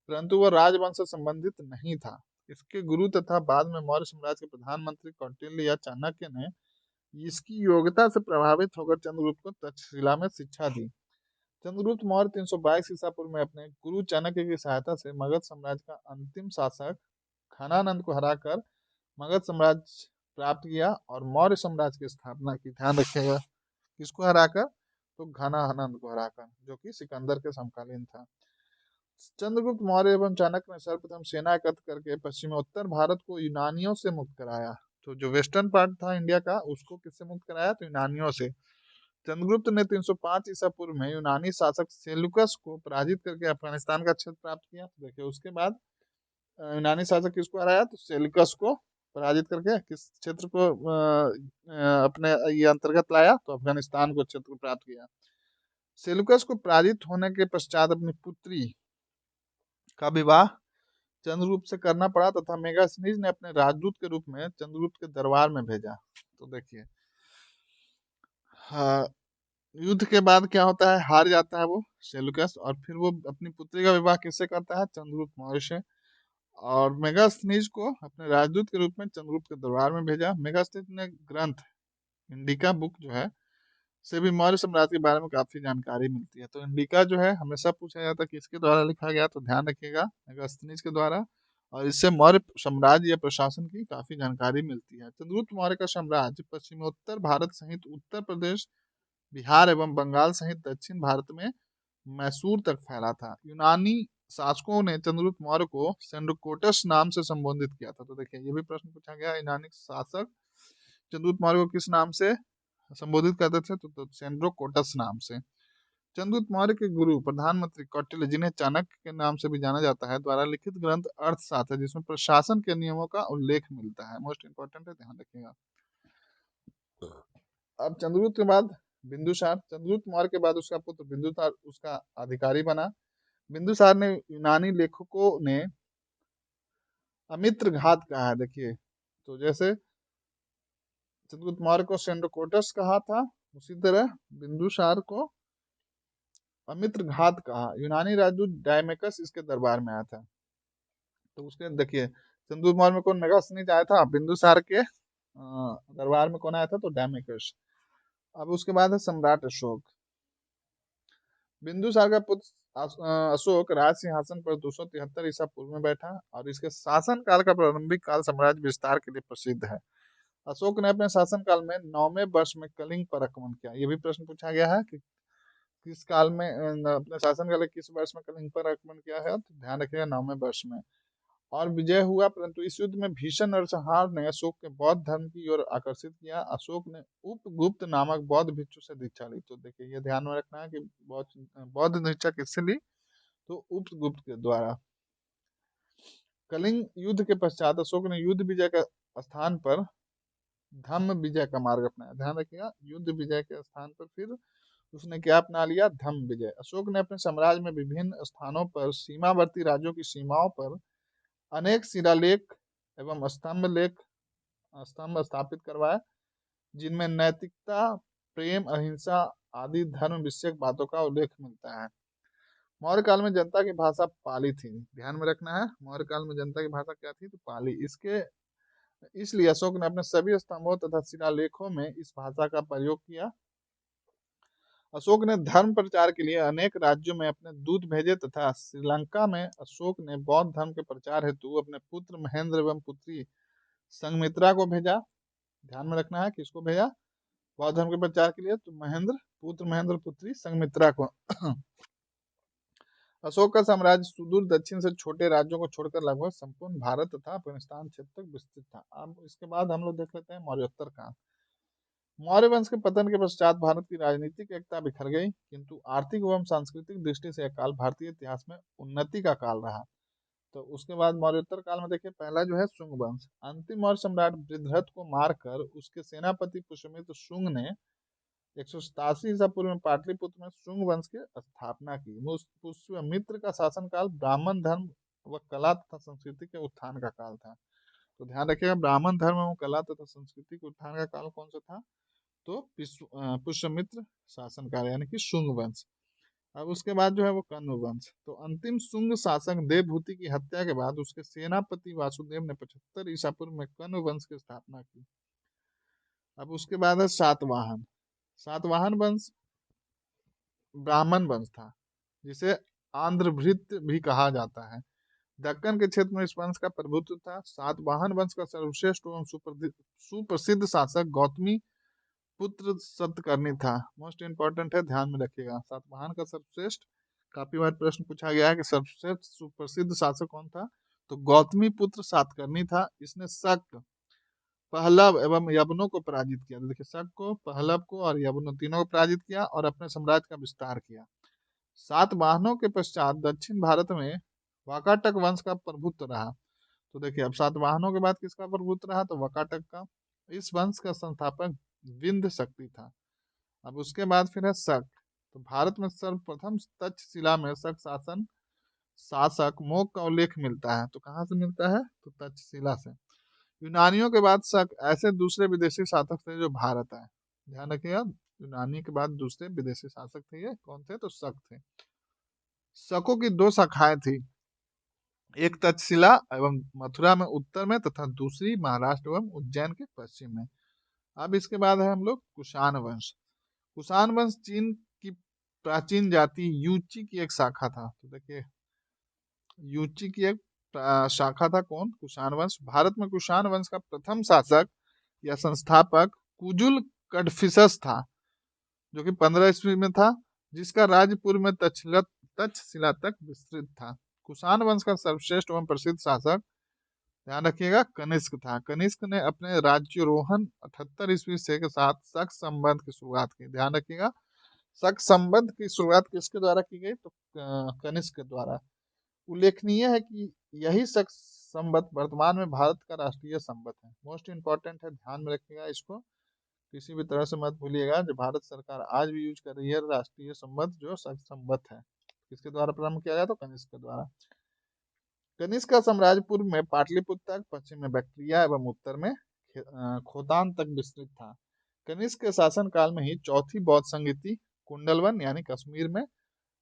परंतु वह राजवंश से संबंधित नहीं था। इसके गुरु तथा बाद में मौर्य साम्राज्य के प्रधानमंत्री कौटिल्य या चाणक्य ने इसकी योग्यता से प्रभावित होकर चंद्रगुप्त को तक्षशिला में शिक्षा दी। चंद्रगुप्त मौर्य 322 ईसा पूर्व में अपने गुरु चाणक्य की सहायता से मगध साम्राज्य का अंतिम शासक घनानंद को हराकर मगध साम्राज्य प्राप्त किया और मौर्य साम्राज्य की स्थापना की। ध्यान रखिएगा किसको हराकर, तो घनानंद को हराकर, जो कि सिकंदर के समकालीन था। चंद्रगुप्त मौर्य एवं चाणक्य ने सर्वप्रथम सेना एकत्र करके पश्चिमोत्तर भारत को यूनानियों से मुक्त कराया। तो जो वेस्टर्न पार्ट था इंडिया का उसको किससे मुक्त कराया, तो यूनानियों से। चंद्रगुप्त ने 305 ईसा पूर्व में यूनानी शासक सेलुकस को पराजित करके अफगानिस्तान का क्षेत्र प्राप्त किया। तो देखिए उसके बाद यूनानी शासक किसको हराया, तो सेलुकस को पराजित करके किस क्षेत्र को अपने ये अंतर्गत लाया, तो अफगानिस्तान को क्षेत्र प्राप्त किया। सेलुकस को पराजित होने के पश्चात अपनी पुत्री का विवाह चंद्रगुप्त से करना पड़ा तथा मेगास्थनीज ने अपने राजदूत के रूप में चंद्रगुप्त के दरबार में भेजा। तो देखिए हाँ, युद्ध के बाद क्या होता है, हार जाता है वो सेलुकस और फिर वो अपनी पुत्री का विवाह किससे करता है, चंद्रगुप्त मौर्य से। और मेगास्थनीज को अपने राजदूत के रूप में चंद्रगुप्त के दरबार में भेजा। मेगास्थनीज ने ग्रंथ इंडिका बुक जो है से भी मौर्य साम्राज्य के बारे में काफी जानकारी मिलती है। तो इंडिका जो है हमेशा पूछा जाता है किसके द्वारा लिखा गया, तो ध्यान रखिएगा मेगास्थनीज के द्वारा, और इससे मौर्य साम्राज्य या प्रशासन की काफी जानकारी मिलती है। चंद्रगुप्त मौर्य का साम्राज्य पश्चिमोत्तर भारत सहित उत्तर प्रदेश, बिहार एवं बंगाल सहित दक्षिण भारत में मैसूर तक फैला था। यूनानी शासकों ने चंद्रगुप्त मौर्य को सेंड्रोकोटस नाम से संबोधित किया था। तो देखिए ये भी प्रश्न पूछा गया, यूनानी शासक चंद्रगुप्त मौर्य को किस नाम से संबोधित करते थे, तो सेंड्रोकोटस नाम से। चंद्रगुप्त मौर्य के गुरु प्रधानमंत्री कौटिल्य, जिन्हें चाणक्य के नाम से भी जाना जाता है, द्वारा लिखित ग्रंथ अर्थशास्त्र है, जिसमें प्रशासन के नियमों का उल्लेख मिलता है। मोस्ट इंपॉर्टेंट है, ध्यान रखिएगा। अब चंद्रगुप्त के बाद बिंदुसार। चंद्रगुप्त मौर्य के बाद उसका पुत्र बिंदुसार उसका अधिकारी बना। बिंदुसार ने यूनानी लेखकों ने अमित्र घात कहा है, देखिए। तो जैसे चंद्रगुप्त मौर्य को सेंड्रोकोटस कहा था, उसी तरह बिंदुसार को अमित्र घात कहा। यूनानी राजदूत डायमेकस इसके दरबार में आया था। तो उसके देखिए, चंद्रगुप्त मौर्य में कौन मेगास्थनीज आया था? बिंदुसार के दरबार में कौन आया था? तो डायमेकस। अब उसके बाद है सम्राट अशोक। बिंदुसार का पुत्र अशोक राज सिंहासन पर 273 ईसा पूर्व में बैठा और इसके शासन काल का प्रारंभिक काल साम्राज्य विस्तार के लिए प्रसिद्ध है। अशोक ने अपने शासन काल में 9वें वर्ष में कलिंग पर आक्रमण किया। ये भी प्रश्न पूछा गया है कि किस काल में अपने शासन काल किस वर्ष में कलिंग पर आक्रमण किया है? तो ध्यान रखिएगा 9वें वर्ष में। और विजय हुआ, परंतु इस युद्ध में भीषण नरसंहार ने अशोक के बौद्ध धर्म की ओर आकर्षित किया। अशोक ने उपगुप्त नामक बौद्ध भिक्षु से दीक्षा ली। तो देखिए, ये ध्यान में रखना है कि बौद्ध दीक्षा किससे ली? तो उपगुप्त के द्वारा। कलिंग युद्ध के पश्चात अशोक ने युद्ध विजय के स्थान पर धम्म विजय का मार्ग अपनाया। ध्यान रखिएगा, युद्ध विजय के स्थान पर फिर उसने क्या अपना लिया? धम्म विजय। अशोक ने अपने साम्राज्य में विभिन्न स्थानों पर सीमावर्ती राज्यों की सीमाओं पर अनेक शिलालेख एवं स्तंभ स्थापित करवाए, जिनमें नैतिकता, प्रेम, अहिंसा आदि धर्म विषयक बातों का उल्लेख मिलता है। मौर्य काल में जनता की भाषा पाली थी। ध्यान में रखना है, मौर्य काल में जनता की भाषा क्या थी? तो पाली। इसलिए अशोक ने अपने सभी स्तंभों तथा शिलालेखों में इस भाषा का प्रयोग किया। अशोक ने धर्म प्रचार के लिए अनेक राज्यों में अपने दूत भेजे तथा श्रीलंका में अशोक ने बौद्ध धर्म के प्रचार हेतु अपने पुत्र महेंद्र एवं पुत्री संघमित्रा को भेजा। ध्यान में रखना है, किसको भेजा बौद्ध धर्म के प्रचार के लिए? तो महेंद्र पुत्री संघमित्रा को। अशोक का साम्राज्य सुदूर दक्षिण से छोटे राज्यों को छोड़कर लगभग संपूर्ण भारत तथा अफगानिस्तान क्षेत्र तक विस्तृत था। अब इसके बाद हम लोग देख लेते हैं मौर्योत्तर काल। मौर्य वंश के पतन के पश्चात भारत की राजनीतिक एकता बिखर गई, किंतु आर्थिक एवं सांस्कृतिक दृष्टि से यह काल भारतीय इतिहास में उन्नति का काल रहा। तो उसके बाद मौर्योत्तर काल में देखिए, पहला जो है शुंग वंश। अंतिम मौर्य सम्राट बृहद्रथ को मारकर उसके सेनापति पुष्यमित्र शुंग ने 187 ईसा पूर्व में पाटलिपुत्र में शुंग वंश की स्थापना की। पुष्यमित्र का शासनकाल ब्राह्मण धर्म व कला तथा संस्कृति के उत्थान का काल था। तो ध्यान रखिएगा, ब्राह्मण धर्म एवं कला तथा संस्कृति के उत्थान का काल कौन सा था? तो पुष्यमित्र शासनकाल यानी कि शुंग वंश। अब उसके बाद जो है वो कण्व वंश। तो अंतिम शुंग शासक देवभूति की हत्या के बाद उसके सेनापति वासुदेव ने 75 ईसा पूर्व में कण्व वंश की स्थापना की। अब उसके बाद है सातवाहन। सातवाहन वंश ब्राह्मण वंश था, जिसे आंध्रभृत्य भी कहा जाता है। दक्कन के क्षेत्र में इस वंश का प्रभुत्व था। सातवाहन वंश का सर्वश्रेष्ठ एवं सुप्रसिद्ध शासक गौतमी पुत्र सतकर्णी था। मोस्ट इंपॉर्टेंट है, ध्यान में रखिएगा। सातवाहन का सर्वश्रेष्ठ, काफी बार प्रश्न पूछा गया है कि सर्वश्रेष्ठ सुप्रसिद्ध शासक कौन था? तो गौतमी पुत्र सातकर्णी था। इसने शक, पहलव एवं यवनों को पराजित किया। तो देखिए, शक को, पहलव को और यवनों तीनों को पराजित किया और अपने साम्राज्य का विस्तार किया। सातवाहनों के पश्चात दक्षिण भारत में वाकाटक वंश का प्रभुत्व रहा। तो देखिए, अब सातवाहनों के बाद किसका प्रभुत्व रहा? तो वाकाटक का। इस वंश का संस्थापक विंध्य शक्ति था। अब उसके बाद फिर है शक। तो भारत में सर्वप्रथम तक्षशिला में शक शासक मोक का उल्लेख मिलता है। तो कहाँ से मिलता है? तो तक्षशिला से। यूनानियों के बाद शक ऐसे दूसरे विदेशी शासक थे जो भारत आए। ध्यान रखिएगा, यूनानी के बाद दूसरे विदेशी शासक थे, ये कौन थे? तो शक थे। शकों की दो शाखाएं थी, एक तक्षशिला एवं मथुरा में उत्तर में तथा दूसरी महाराष्ट्र एवं उज्जैन के पश्चिम में। अब इसके बाद है हम लोग कुषाण वंश। कुषाण वंश चीन की प्राचीन जाति यूची की एक शाखा था। तो देखिए, यूची की एक शाखा था कौन? कुषाण वंश। भारत में कुषाण वंश का प्रथम शासक या संस्थापक कुजुल कडफिसस था, जो कि 15 ईस्वी में था, जिसका राज्य पूर्व में तक्षशिला तक विस्तृत था। कुषाण वंश का सर्वश्रेष्ठ एवं प्रसिद्ध शासक, ध्यान रखिएगा, कनिष्क था। कनिष्क ने अपने राज्यारोहण 78 ईस्वी से के साथ शक संबंध की शुरुआत की। ध्यान रखिएगा, शक संबंध की शुरुआत किसके द्वारा की गई? तो कनिष्क के द्वारा। उल्लेखनीय है कि यही शक संबंध वर्तमान में भारत का राष्ट्रीय संबंध है। मोस्ट इंपॉर्टेंट है, ध्यान में रखिएगा इसको, किसी भी तरह से मत भूलिएगा। जो भारत सरकार आज भी यूज कर रही है राष्ट्रीय संबंध, जो शक संबंध है, किसके द्वारा प्रारंभ किया गया? तो कनिष्क के द्वारा। कनिष्क का साम्राज्य पूर्व में पाटलिपुत्र तक, पश्चिम में बैक्ट्रिया एवं उत्तर में खोतान तक विस्तृत था। कनिष्क के शासन काल में ही चौथी बौद्ध संगीति कुंडलवन यानी कश्मीर में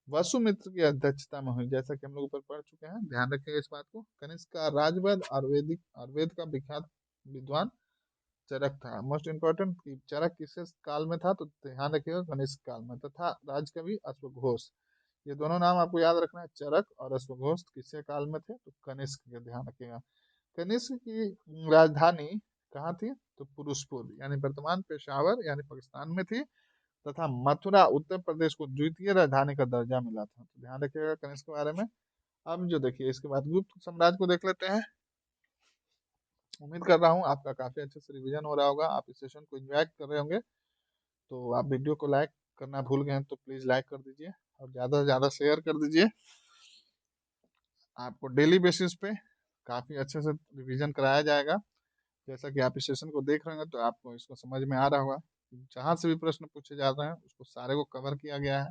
वसुमित्र की अध्यक्षता में हुई, जैसा कि हम लोग ऊपर पढ़ चुके हैं। ध्यान रखिएगा इस बात को। कनिष्क का राजवैद आयुर्वेद का विख्यात विद्वान चरक था। मोस्ट इंपोर्टेंट, चरक किस काल में था? तो ध्यान रखिएगा कनिष्क काल में। तथा राजकवि अश्वघोष, ये दोनों नाम आपको याद रखना है। चरक और अश्वघोष किसके काल में थे? तो कनिष्क के, ध्यान रखिएगा। कनिष्क की राजधानी कहाँ थी? तो पुरुषपुर यानी वर्तमान पेशावर यानी पाकिस्तान में थी, तथा मथुरा उत्तर प्रदेश को द्वितीय राजधानी का दर्जा मिला था। तो ध्यान रखिएगा कनिष्क के बारे में। अब जो देखिए, इसके बाद गुप्त साम्राज्य को देख लेते हैं। उम्मीद कर रहा हूँ आपका काफी अच्छे से रिवीजन हो रहा होगा, आप इस सेशन को एंजॉय कर रहे होंगे। तो आप वीडियो को लाइक करना भूल गए हैं तो प्लीज लाइक कर दीजिए और ज्यादा से ज्यादा शेयर कर दीजिए। आपको डेली बेसिस पे काफी अच्छे से रिवीजन कराया जाएगा। जैसा कि आप इस सेशन को देख रहे हैं तो आपको इसको समझ में आ रहा होगा, जहाँ से भी प्रश्न पूछे जा रहे हैं उसको सारे को कवर किया गया है,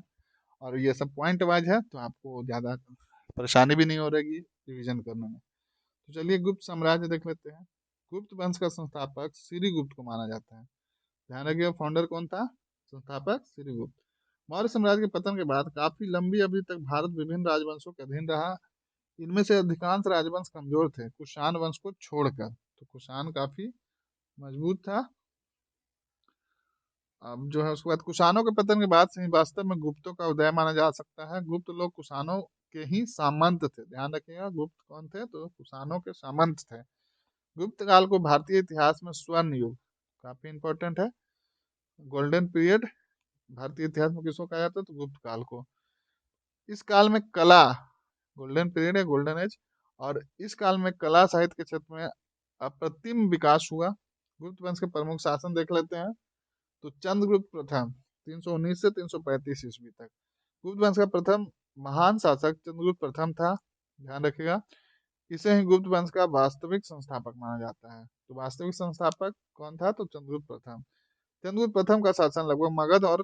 और ये सब पॉइंट वाइज है, तो आपको ज़्यादा परेशानी भी नहीं हो रहेगी रिवीजन करने में। तो चलिए गुप्त साम्राज्य देख लेते हैं। गुप्त वंश का संस्थापक श्रीगुप्त को माना जाता है। ध्यान रखिए, फाउंडर कौन था? संस्थापक श्रीगुप्त। मौर्य साम्राज्य के पतन के बाद काफी लंबी अवधि तक भारत विभिन्न राजवंशों के अधीन रहा। इनमें से अधिकांश राजवंश कमजोर थे, कुषाण वंश को छोड़कर। तो कुषाण काफी मजबूत था। अब जो है उसके बाद कुषाणों के पतन के बाद से ही वास्तव में गुप्तों का उदय माना जा सकता है। गुप्त लोग कुषाणों के ही सामंत थे। ध्यान रखिएगा, गुप्त कौन थे? तो कुषाणों के सामंत थे। गुप्त काल को भारतीय इतिहास में स्वर्ण युग, काफी इंपॉर्टेंट है, गोल्डन पीरियड भारतीय इतिहास में किसको कहा जाता है? तो गुप्त काल को। इस काल में कला, गोल्डन पीरियड है, गोल्डन एज, और इस काल में कला साहित्य के क्षेत्र में अप्रतिम विकास हुआ। गुप्त वंश के प्रमुख शासन देख लेते हैं। तो चंद्रगुप्त प्रथम 319 से 335 ईस्वी तक गुप्त वंश का प्रथम महान शासक चंद्रगुप्त प्रथम था। ध्यान रखिएगा, इसे ही गुप्त वंश का वास्तविक संस्थापक माना जाता है। तो वास्तविक संस्थापक कौन था? तो चंद्रगुप्त प्रथम। चंद्रगुप्त प्रथम का शासन लगभग मगध और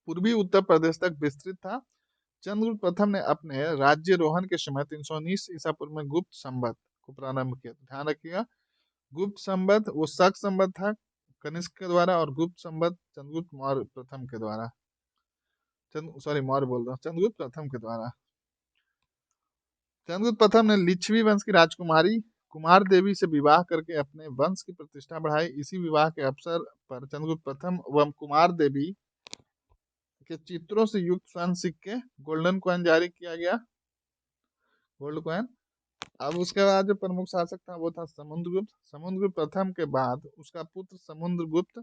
पूर्वी उत्तर प्रदेश तक विस्तृत था। चंद्रगुप्त प्रथम ने अपने राज्यरोहण के समय 319 ईसा पूर्व में गुप्त संवत को प्रारंभ किया। ध्यान रखिएगा, गुप्त संवत वो शक संवत था कनिष्क के द्वारा, और गुप्त संवत चंद्रगुप्त मौर्य प्रथम के द्वारा, सॉरी मौर्य बोल रहा हूँ, चंद्रगुप्त प्रथम के द्वारा। चंद्रगुप्त प्रथम ने लिच्छवी वंश की राजकुमारी कुमार देवी से विवाह करके अपने वंश की प्रतिष्ठा बढ़ाई। इसी विवाह के अवसर पर चंद्रगुप्त प्रथम एवं कुमार देवी के चित्रों से युक्त स्वर्ण सिक्के गोल्डन कॉइन जारी किया गया, गोल्ड कॉइन। अब उसके बाद जो प्रमुख शासक था वो था समुद्रगुप्त। समुद्रगुप्त प्रथम के बाद उसका पुत्र समुद्रगुप्त,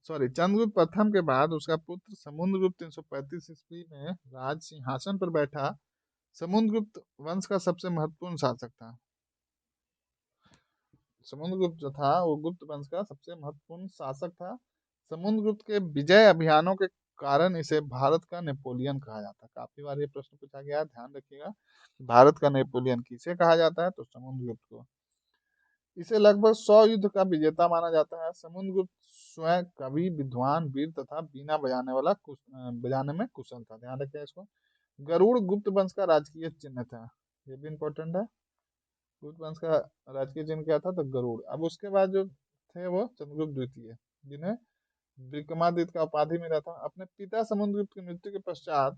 सॉरी चंद्रगुप्त प्रथम के बाद उसका पुत्र समुद्रगुप्त 335 ईस्वी में राज सिंहासन पर बैठा। समुद्रगुप्त वंश का सबसे महत्वपूर्ण शासक था। समुद्रगुप्त जो था वो गुप्त वंश का सबसे महत्वपूर्ण शासक था। समुद्रगुप्त के विजय अभियानों के कारण इसे भारत का नेपोलियन कहा जाता है। काफी बार ये प्रश्न पूछा गया है, ध्यान रखिएगा। भारत का नेपोलियन किसे कहा जाता है? तो समुद्रगुप्त को। इसे लगभग 100 युद्ध का विजेता माना जाता है। समुद्रगुप्त स्वयं कवि, विद्वान, वीर तथा बीना बजाने में कुशल था। ध्यान रखें इसको। गरुड़ गुप्त वंश का राजकीय चिन्ह था, ये भी इंपॉर्टेंट है। गुप्त वंश का राजकीय चिन्ह क्या था? तो गरुड़। अब उसके बाद जो थे वो चंद्रगुप्त द्वितीय, जिन्हें विक्रमादित्य का उपाधि मिला था। अपने पिता समुद्रगुप्त की मृत्यु के पश्चात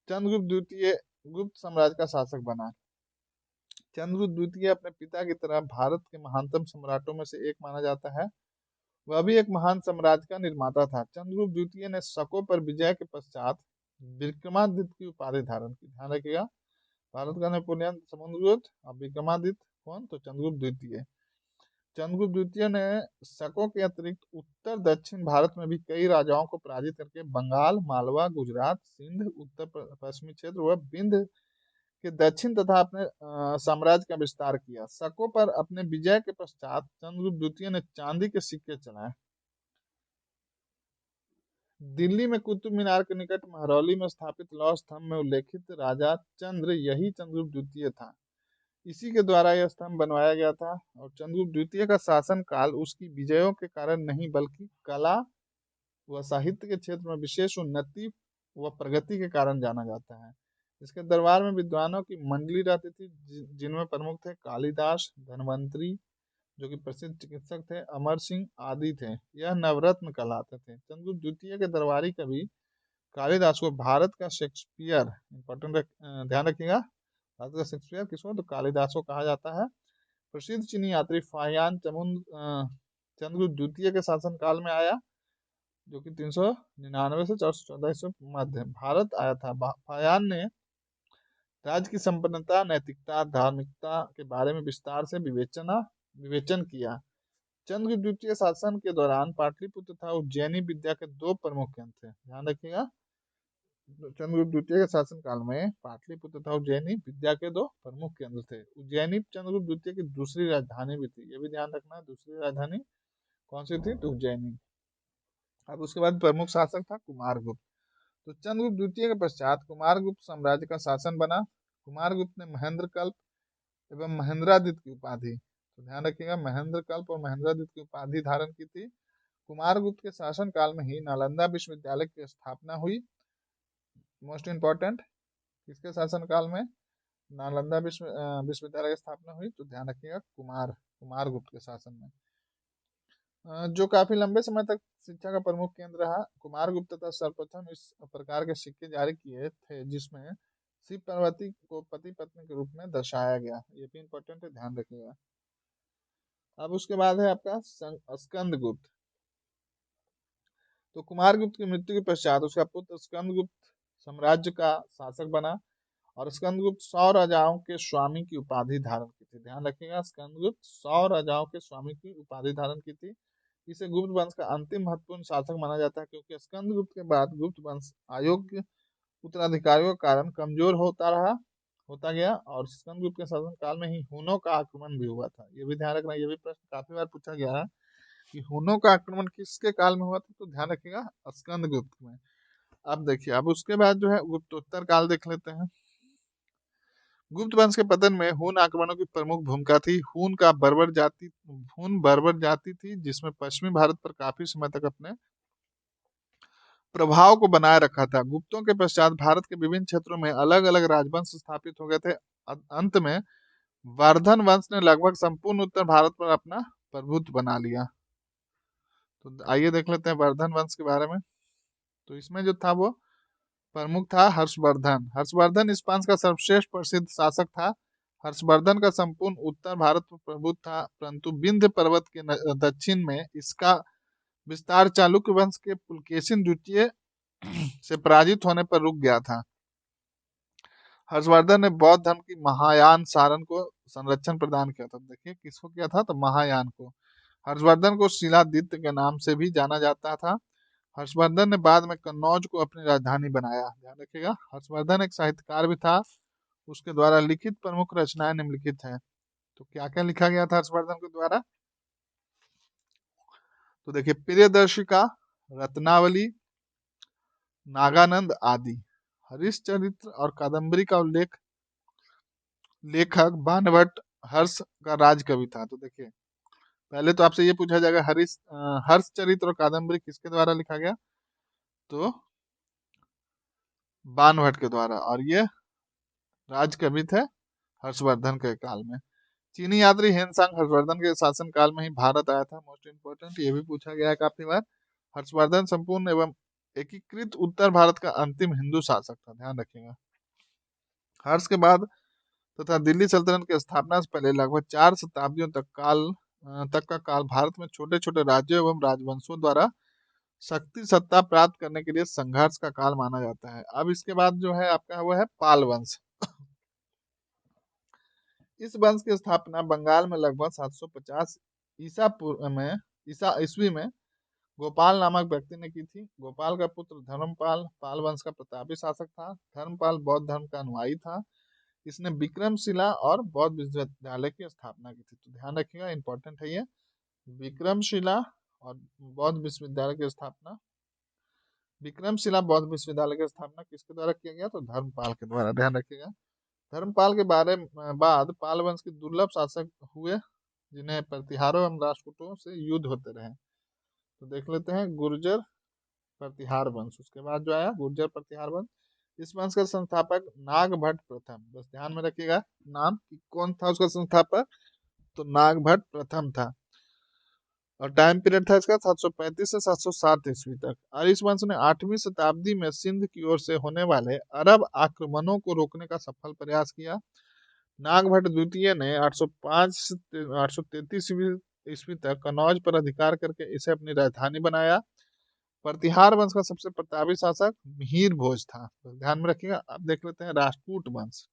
चंद्रगुप्त द्वितीय गुप्त साम्राज्य का शासक बना। चंद्रगुप्त द्वितीय अपने पिता की तरह भारत के महानतम सम्राटों में से एक माना जाता है। वह भी एक महान साम्राज्य का निर्माता था। चंद्रगुप्त द्वितीय ने शकों पर विजय के पश्चात विक्रमादित्य की उपाधि धारण की। ध्यान रखिएगा, भारत का नेपोलियन समुद्रगुप्त और विक्रमादित्य कौन? तो चंद्रगुप्त द्वितीय। चंद्रगुप्त द्वितीय ने शकों के अतिरिक्त उत्तर दक्षिण भारत में भी कई राजाओं को पराजित करके बंगाल, मालवा, गुजरात, सिंध, उत्तर पश्चिमी क्षेत्र व विंध्य के दक्षिण तथा अपने साम्राज्य का विस्तार किया। शकों पर अपने विजय के पश्चात चंद्रगुप्त द्वितीय ने चांदी के सिक्के चलाए। दिल्ली में कुतुब मीनार के निकट महरौली में स्थापित लौह स्तंभ में उल्लेखित राजा चंद्र यही चंद्रगुप्त द्वितीय था। इसी के द्वारा यह स्तंभ बनवाया गया था और चंद्रगुप्त द्वितीय का शासन काल उसकी विजयों के कारण नहीं बल्कि कला व साहित्य के क्षेत्र में विशेष उन्नति व प्रगति के कारण जाना जाता है। इसके दरबार में विद्वानों की मंडली रहती थी, जिनमें प्रमुख थे कालिदास, धन्वंतरी जो कि प्रसिद्ध चिकित्सक थे, अमर सिंह आदि थे। यह नवरत्न कहलाते थे। चंद्रगुप्त द्वितीय के दरबारी कवि कालिदास को भारत का शेक्सपियर, इंपॉर्टेंट ध्यान रखिएगा, भारत का शेक्सपियर किसको, तो कालिदास को कहा जाता है। प्रसिद्ध चीनी यात्री फाहियान चंद्रगुप्त द्वितीय के शासनकाल में आया, जो कि 399 से 414 ईस्वी मध्य भारत आया था। फाहियान ने राज्य की संपन्नता, नैतिकता, धार्मिकता के बारे में विस्तार से विवेचन किया। चंद्रगुप्त द्वितीय शासन के दौरान पाटलिपुत्र तथा उज्जैनी विद्या के दो प्रमुख केंद्र थे। ध्यान रखिएगा, चंद्रगुप्त द्वितीय के शासन काल में पाटलिपुत्र तथा उज्जैनी विद्या के दो प्रमुख केंद्र थे। उज्जैनी चंद्रगुप्त द्वितीय की दूसरी राजधानी भी थी, ये भी ध्यान रखना है। दूसरी राजधानी कौन सी थी, तो उज्जैनी। अब उसके बाद प्रमुख शासक था कुमारगुप्त। तो चंद्रगुप्त द्वितीय के पश्चात कुमारगुप्त साम्राज्य का शासन बना। कुमारगुप्त ने महेंद्रकल्प एवं महेंद्रादित्य की उपाधि, तो ध्यान रखिएगा, महेंद्रकल्प और महेंद्रादित्य की उपाधि धारण की थी। कुमारगुप्त के शासन काल में ही नालंदा विश्वविद्यालय की स्थापना हुई। मोस्ट इंपॉर्टेंट, किसके शासन काल में नालंदा विश्वविद्यालय की स्थापना हुई, तो ध्यान रखिएगा कुमारगुप्त के शासन में, जो काफी लंबे समय तक शिक्षा का प्रमुख केंद्र रहा। कुमारगुप्त तथा सर्वप्रथम इस प्रकार के सिक्के जारी किए थे जिसमें शिव पार्वती को पति पत्नी के रूप में दर्शाया गया। ये भी इंपॉर्टेंट है, ध्यान रखिएगा। अब उसके बाद है आपका स्कंदगुप्त। तो कुमारगुप्त की मृत्यु के पश्चात उसका पुत्र स्कंदगुप्त साम्राज्य का शासक बना और स्कंदगुप्त 100 राजाओं के स्वामी की उपाधि धारण की थी। ध्यान रखिएगा, स्कंदगुप्त 100 राजाओं के स्वामी की उपाधि धारण की थी। इसे गुप्त वंश का अंतिम महत्वपूर्ण शासक माना जाता है, क्योंकि स्कंदगुप्त के बाद गुप्त वंश अयोग्य उत्तराधिकारियों के कारण कमजोर होता गया और स्कंदगुप्त के शासन काल में ही हुनों का आक्रमण भी हुआ था। ये भी ध्यान रखना, ये भी प्रश्न काफी बार पूछा गया है कि हुनों का आक्रमण किसके काल में हुआ था, तो ध्यान रखिएगा स्कंदगुप्त में। अब देखिए, अब उसके बाद जो है गुप्तोत्तर काल देख लेते हैं। गुप्त वंश के पतन में हून आक्रमणों की प्रमुख भूमिका थी। हून बर्बर जाति थी जिसमें पश्चिमी भारत पर काफी समय तक अपने प्रभाव को बनाए रखा था। गुप्तों के पश्चात भारत के विभिन्न क्षेत्रों में अलग अलग राजवंश स्थापित हो गए थे। अंत में वर्धन वंश ने लगभग संपूर्ण उत्तर भारत पर अपना प्रभुत्व बना लिया। तो आइए देख लेते हैं वर्धन वंश के बारे में। तो इसमें जो था वो प्रमुख था हर्षवर्धन। हर्षवर्धन इस वंश का सर्वश्रेष्ठ प्रसिद्ध शासक था। हर्षवर्धन का संपूर्ण उत्तर भारत पर प्रभुत्व था, परंतु विंध्य पर्वत के दक्षिण में इसका विस्तार चालुक्य वंश के पुलकेशिन द्वितीय से पराजित होने पर रुक गया था। हर्षवर्धन ने बौद्ध धर्म की महायान सारण को संरक्षण प्रदान किया था। देखिए किसको किया था, तो महायान को। हर्षवर्धन को शिलादित्य के नाम से भी जाना जाता था। हर्षवर्धन ने बाद में कन्नौज को अपनी राजधानी बनाया। ध्यान रखिएगा, हर्षवर्धन एक साहित्यकार भी था। उसके द्वारा लिखित प्रमुख रचनाएं निम्नलिखित हैं। तो क्या क्या लिखा गया था हर्षवर्धन के द्वारा, तो देखिए प्रियदर्शिका, रत्नावली, नागानंद आदि। हरिश्चरित्र और कादम्बरी का लेखक बाणभट्ट हर्ष का राजकवि था। तो देखिए पहले तो आपसे ये पूछा जाएगा हर्षचरित्र और कादम्बरी किसके द्वारा लिखा गया, तो बाणभट्ट के द्वारा, और ये राजकवि थे हर्षवर्धन के काल में। चीनी यात्री हेनसांग हर्षवर्धन के शासन काल में ही भारत आया था। मोस्ट इंपोर्टेंट, ये भी पूछा गया है काफी बार। हर्षवर्धन संपूर्ण एवं एकीकृत उत्तर भारत का अंतिम हिंदू शासक था। ध्यान रखिएगा। हर्ष के बाद तथा दिल्ली सल्तनत की स्थापना से पहले लगभग 4 शताब्दियों तक का काल भारत में छोटे छोटे राज्यों एवं राजवंशों द्वारा शक्ति सत्ता प्राप्त करने के लिए संघर्ष का काल माना जाता है। अब इसके बाद जो है आपका वो है पाल वंश। इस वंश की स्थापना बंगाल में लगभग 750 ईसा ईस्वी में गोपाल नामक व्यक्ति ने की थी। गोपाल का पुत्र धर्मपाल पाल वंश का प्रतापी शासक था। धर्मपाल बौद्ध धर्म का अनुयायी था। इसने विक्रमशिला और बौद्ध विश्वविद्यालय की स्थापना की थी। तो ध्यान रखिएगा, इंपॉर्टेंट है ये, विक्रमशिला और बौद्ध विश्वविद्यालय की स्थापना विक्रमशिला बौद्ध विश्वविद्यालय की स्थापना किसके द्वारा किया गया? तो धर्मपाल के द्वारा, ध्यान रखिएगा। धर्मपाल के बाद पाल वंश के दुर्लभ शासक हुए जिन्हें प्रतिहारों एवं राष्ट्रकूटों से युद्ध होते रहे। तो देख लेते हैं गुर्जर प्रतिहार वंश। उसके बाद जो आया गुर्जर प्रतिहार वंश। इस वंश का संस्थापक नागभट्ट प्रथम, बस ध्यान में रखिएगा नाम कि कौन था उसका संस्थापक, तो नागभट्ट प्रथम था। और टाइम पीरियड था इसका 735 से 760 ईस्वी तक। और इस वंश ने 8वीं शताब्दी में सिंध की ओर से होने वाले अरब आक्रमणों को रोकने का सफल प्रयास किया। नागभट्ट द्वितीय ने 805 से 833 ईस्वी तक कन्नौज पर अधिकार करके इसे अपनी राजधानी बनाया। प्रतिहार वंश का सबसे प्रतापी शासक मिहिर भोज था। तो ध्यान में रखिएगा। अब देख लेते हैं राष्ट्रकूट वंश।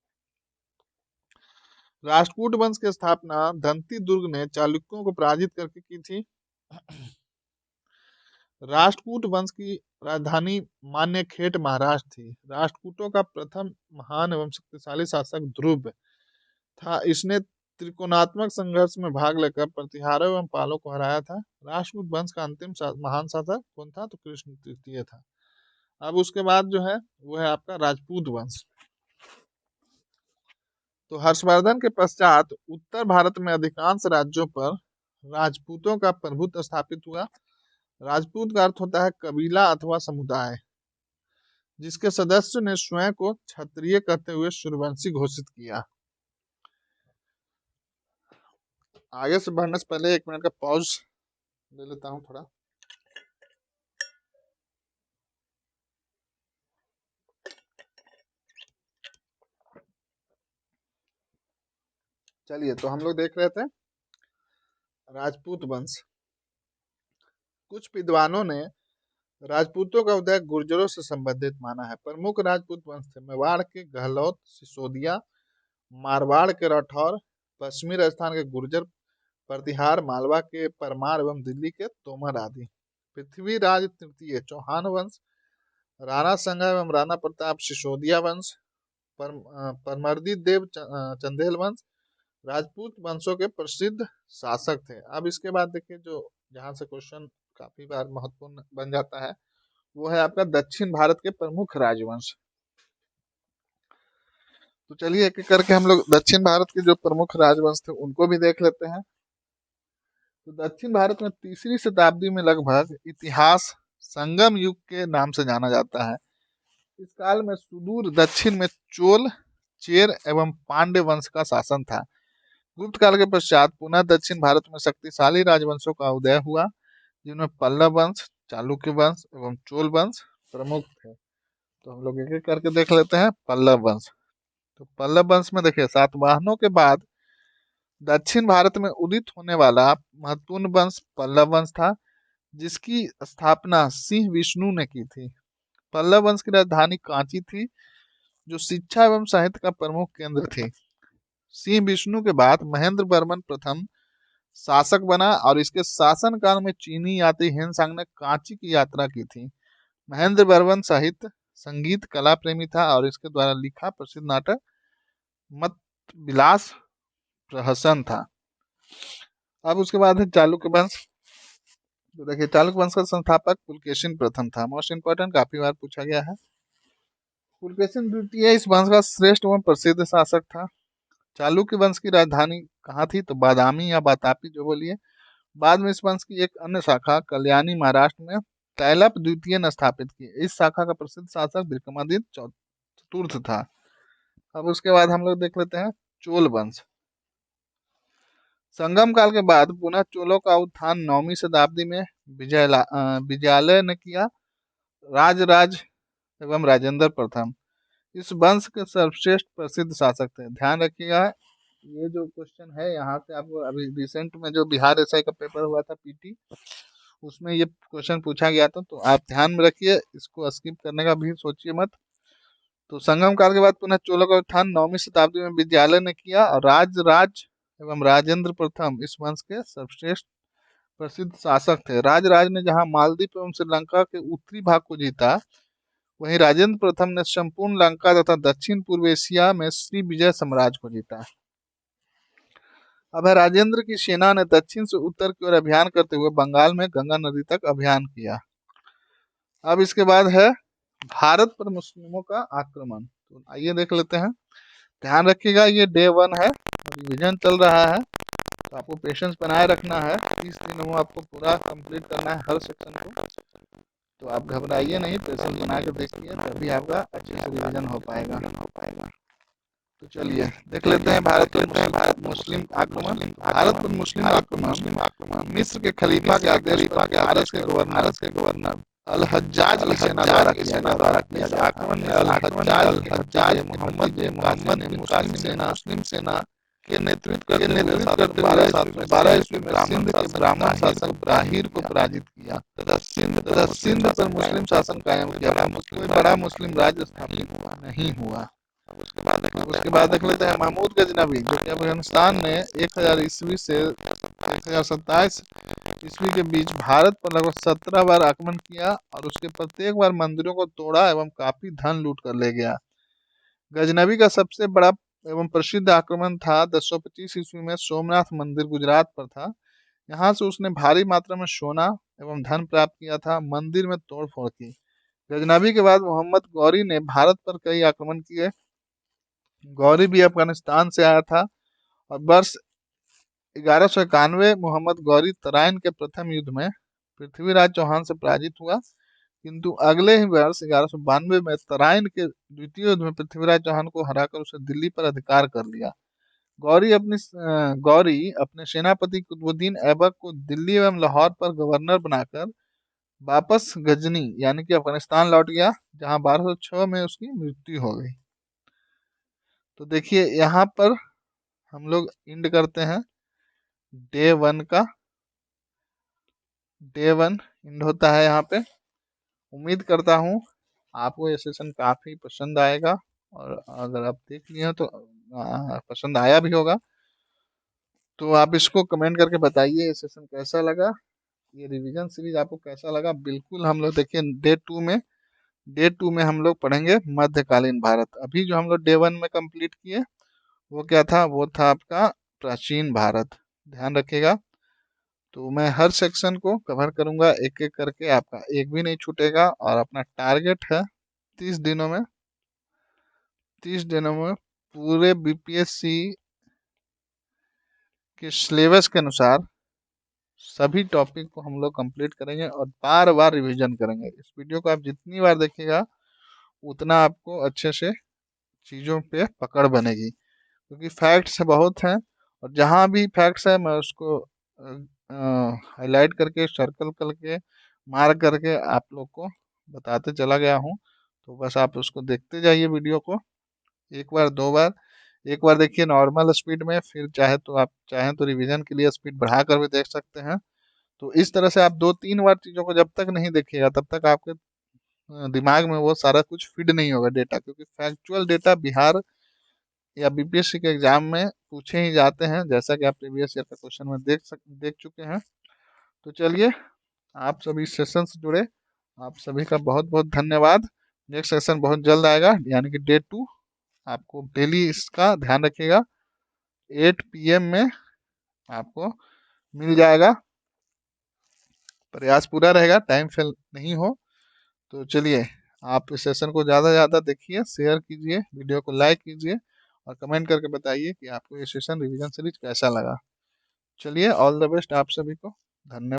राष्ट्रकूट वंश की स्थापना दंती दुर्ग ने चालुक्यों को पराजित करके की थी। राष्ट्रकूट वंश की राजधानी मान्यखेट महाराष्ट्र थी। राष्ट्रकूटों का प्रथम महान एवं शक्तिशाली शासक ध्रुव था। इसने त्रिकोणात्मक संघर्ष में भाग लेकर प्रतिहारों एवं पालों को हराया था। राष्ट्रकूट वंश का अंतिम महान शासक कौन था? तो कृष्ण तृतीय था। अब उसके बाद जो है वो है आपका राजपूत वंश। तो हर्षवर्धन के पश्चात उत्तर भारत में अधिकांश राज्यों पर राजपूतों का प्रभुत्व स्थापित हुआ। राजपूत का अर्थ होता है कबीला अथवा समुदाय, जिसके सदस्य ने स्वयं को क्षत्रिय कहते हुए सूर्यवंशी घोषित किया। आगे से बढ़ने से पहले 1 मिनट का पॉज ले लेता हूं थोड़ा। चलिए, तो हम लोग देख रहे थे राजपूत वंश। कुछ विद्वानों ने राजपूतों का उदय गुर्जरों से संबंधित माना है। प्रमुख राजपूत वंश थे मेवाड़ के गहलोत, सिसोदिया, मारवाड़ के राठौर, पश्चिमी राजस्थान के गुर्जर, प्रतिहार, मालवा के परमार एवं दिल्ली के तोमर आदि। पृथ्वीराज तृतीय चौहान वंश, राणा संगा एवं राणा प्रताप सिसोदिया वंश, परमर्दी देव चंदेल वंश राजपूत वंशों के प्रसिद्ध शासक थे। अब इसके बाद देखिए जो जहां से क्वेश्चन काफी बार महत्वपूर्ण बन जाता है वो है आपका दक्षिण भारत के प्रमुख राजवंश। तो चलिए एक एक करके हम लोग दक्षिण भारत के जो प्रमुख राजवंश थे उनको भी देख लेते हैं। तो दक्षिण भारत में 3री शताब्दी में लगभग इतिहास संगम युग के नाम से जाना जाता है। इस काल में सुदूर दक्षिण में चोल, चेर एवं पांड्य वंश का शासन था। गुप्त काल के पश्चात पुनः दक्षिण भारत में शक्तिशाली राजवंशों का उदय हुआ, जिनमें पल्लव वंश, चालुक्य वंश एवं चोल वंश प्रमुख थे। तो हम लोग एक एक करके देख लेते हैं पल्लव वंश। तो पल्लव वंश में देखिए सातवाहनों के बाद दक्षिण भारत में उदित होने वाला महत्वपूर्ण वंश पल्लव वंश था, जिसकी स्थापना सिंह विष्णु ने की थी। पल्लव वंश की राजधानी कांची थी, जो शिक्षा एवं साहित्य का प्रमुख केंद्र थी। सिंह विष्णु के बाद महेंद्र वर्मन प्रथम शासक बना और इसके शासन काल में चीनी यात्री हिनसांग ने कांची की यात्रा की थी। महेंद्र वर्मन साहित्य, संगीत, कला प्रेमी था और इसके द्वारा लिखा प्रसिद्ध नाटक मत विलास प्रहसन था। अब उसके बाद है चालुक्य वंश। तो देखिए चालुक्य वंश का संस्थापक पुलकेशिन प्रथम था। मोस्ट इंपोर्टेंट, काफी बार पूछा गया है। पुलकेशिन द्वितीय इस वंश का श्रेष्ठ एवं प्रसिद्ध शासक था। चालुक्य वंश की राजधानी कहाँ थी? तो बादामी या बातापी जो बोलिए। बाद में इस वंश की एक अन्य शाखा कल्याणी महाराष्ट्र में तैलप द्वितीय ने स्थापित की। इस शाखा का प्रसिद्ध शासक विक्रमादित्य चतुर्थ था। अब उसके बाद हम लोग देख लेते हैं चोल वंश। संगम काल के बाद पुनः चोलों का उत्थान 9वीं शताब्दी में विजयालय ने किया। राज एवं राजेंद्र प्रथम इस वंश के सर्वश्रेष्ठ प्रसिद्ध शासक थे। ध्यान रखिएगा ये जो क्वेश्चन है यहाँ से आपको अभी रिसेंट में जो बिहार एसआई का पेपर हुआ था पीटी, उसमें ये क्वेश्चन पूछा गया था। तो आप ध्यान में रखिए, इसको स्किप करने का भी सोचिए मत। तो संगम काल के बाद पुनः चोलों का उत्थान 9वीं शताब्दी में विद्यालय ने किया और राज एवं राजेंद्र प्रथम इस वंश के सर्वश्रेष्ठ प्रसिद्ध शासक थे। राज ने जहां मालदीव एवं श्रीलंका के उत्तरी भाग को जीता, वहीं राजेंद्र प्रथम ने संपूर्ण लंका तथा दक्षिण पूर्व एशिया में श्री विजय साम्राज्य को जीता। अब राजेंद्र की सेना ने दक्षिण से उत्तर की ओर अभियान करते हुए बंगाल में गंगा नदी तक अभियान किया। अब इसके बाद है भारत पर मुस्लिमों का आक्रमण। तो आइए देख लेते हैं। ध्यान रखिएगा ये डे 1 है, रिवीजन चल रहा है, तो आपको पेशेंस बनाए रखना है। 30 दिनों में आपको पूरा कंप्लीट करना है हर सेक्शन को। तो आप घबराइए नहीं, पेशेंस बना के देखिए, तभी आपका अच्छे से रिवीजन हो पाएगा। तो चलिए देख लेते हैं भारत मुस्लिम आक्रमण। भारत पर मुस्लिम आक्रमण मिस्र के खलीफा के आदेश पर भारत के गवर्नर अल हज्जाज की सेना द्वारा किया गया। आक्रमण में अल हज्जाज मोहम्मद मुस्लिम सेना के नेतृत्व करते हुए 12 ईस्वी में सिंध के ब्राह्मण शासक बाहिर को पराजित किया तथा सिंध पर मुस्लिम शासन कायम किया। कोई बड़ा मुस्लिम राज्य स्थापित नहीं हुआ। उसके बाद देख लेते हैं महमूद गजनवी, जो कि अफगानिस्तान ने 1000 ईस्वी से 1027 ईस्वी के बीच भारत पर लगभग 17 बार आक्रमण किया और उसके प्रत्येक बार मंदिरों को तोड़ा एवं काफी धन लूट कर ले गया। गजनवी का सबसे बड़ा एवं प्रसिद्ध आक्रमण था 1025 ईस्वी में सोमनाथ मंदिर गुजरात पर था। यहाँ से उसने भारी मात्रा में सोना एवं धन प्राप्त किया था। मंदिर में तोड़ फोड़ की। गजनवी के बाद मोहम्मद गौरी ने भारत पर कई आक्रमण किए। गौरी भी अफगानिस्तान से आया था और वर्ष 1191 मोहम्मद गौरी तराइन के प्रथम युद्ध में पृथ्वीराज चौहान से पराजित हुआ, किंतु अगले ही वर्ष 1192 में तराइन के द्वितीय युद्ध में पृथ्वीराज चौहान को हराकर उसे दिल्ली पर अधिकार कर लिया। गौरी अपने सेनापति कुतुबुद्दीन ऐबक को दिल्ली एवं लाहौर पर गवर्नर बनाकर वापस गजनी यानी कि अफगानिस्तान लौट गया, जहां 1206 में उसकी मृत्यु हो गई। तो देखिए यहाँ पर हम लोग इंड करते हैं डे 1 का। डे 1 इंड होता है यहाँ पे। उम्मीद करता हूँ आपको ये सेशन काफ़ी पसंद आएगा, और अगर आप देख लिए हो तो पसंद आया भी होगा। तो आप इसको कमेंट करके बताइए ये सेशन कैसा लगा, ये रिवीजन सीरीज आपको कैसा लगा। बिल्कुल हम लोग देखिए डे 2 में हम लोग पढ़ेंगे मध्यकालीन भारत। अभी जो हम लोग डे 1 में कंप्लीट किए वो क्या था, वो था आपका प्राचीन भारत। ध्यान रखिएगा। तो मैं हर सेक्शन को कवर करूंगा एक एक करके, आपका एक भी नहीं छूटेगा। और अपना टारगेट है 30 दिनों में 30 दिनों में पूरे बीपीएससी के सिलेबस के अनुसार सभी टॉपिक को हम लोग कंप्लीट करेंगे और बार बार रिवीजन करेंगे। इस वीडियो को आप जितनी बार देखिएगा उतना आपको अच्छे से चीज़ों पे पकड़ बनेगी, क्योंकि फैक्ट्स बहुत हैं और जहाँ भी फैक्ट्स है मैं उसको हाईलाइट करके सर्कल करके मार्क करके आप लोग को बताते चला गया हूँ। तो बस आप उसको देखते जाइए वीडियो को, एक बार दो बार। एक बार देखिए नॉर्मल स्पीड में, फिर आप चाहें तो रिवीजन के लिए स्पीड बढ़ा कर भी देख सकते हैं। तो इस तरह से आप 2-3 बार चीज़ों को जब तक नहीं देखिएगा तब तक आपके दिमाग में वो सारा कुछ फीड नहीं होगा डेटा, क्योंकि फैक्चुअल डेटा बिहार या बीपीएससी के एग्जाम में पूछे ही जाते हैं, जैसा कि आप प्रीवियस ईयर का क्वेश्चन में देख चुके हैं। तो चलिए आप सभी इस सेशन से जुड़े, आप सभी का बहुत बहुत धन्यवाद। नेक्स्ट सेशन बहुत जल्द आएगा, यानी कि डे 2। आपको डेली इसका ध्यान रखिएगा, 8 PM में आपको मिल जाएगा। प्रयास पूरा रहेगा, टाइम फेल नहीं हो। तो चलिए आप इस सेशन को ज़्यादा से ज़्यादा देखिए, शेयर कीजिए, वीडियो को लाइक कीजिए और कमेंट करके बताइए कि आपको ये सेशन रिवीजन सीरीज कैसा लगा। चलिए ऑल द बेस्ट आप सभी को। धन्यवाद।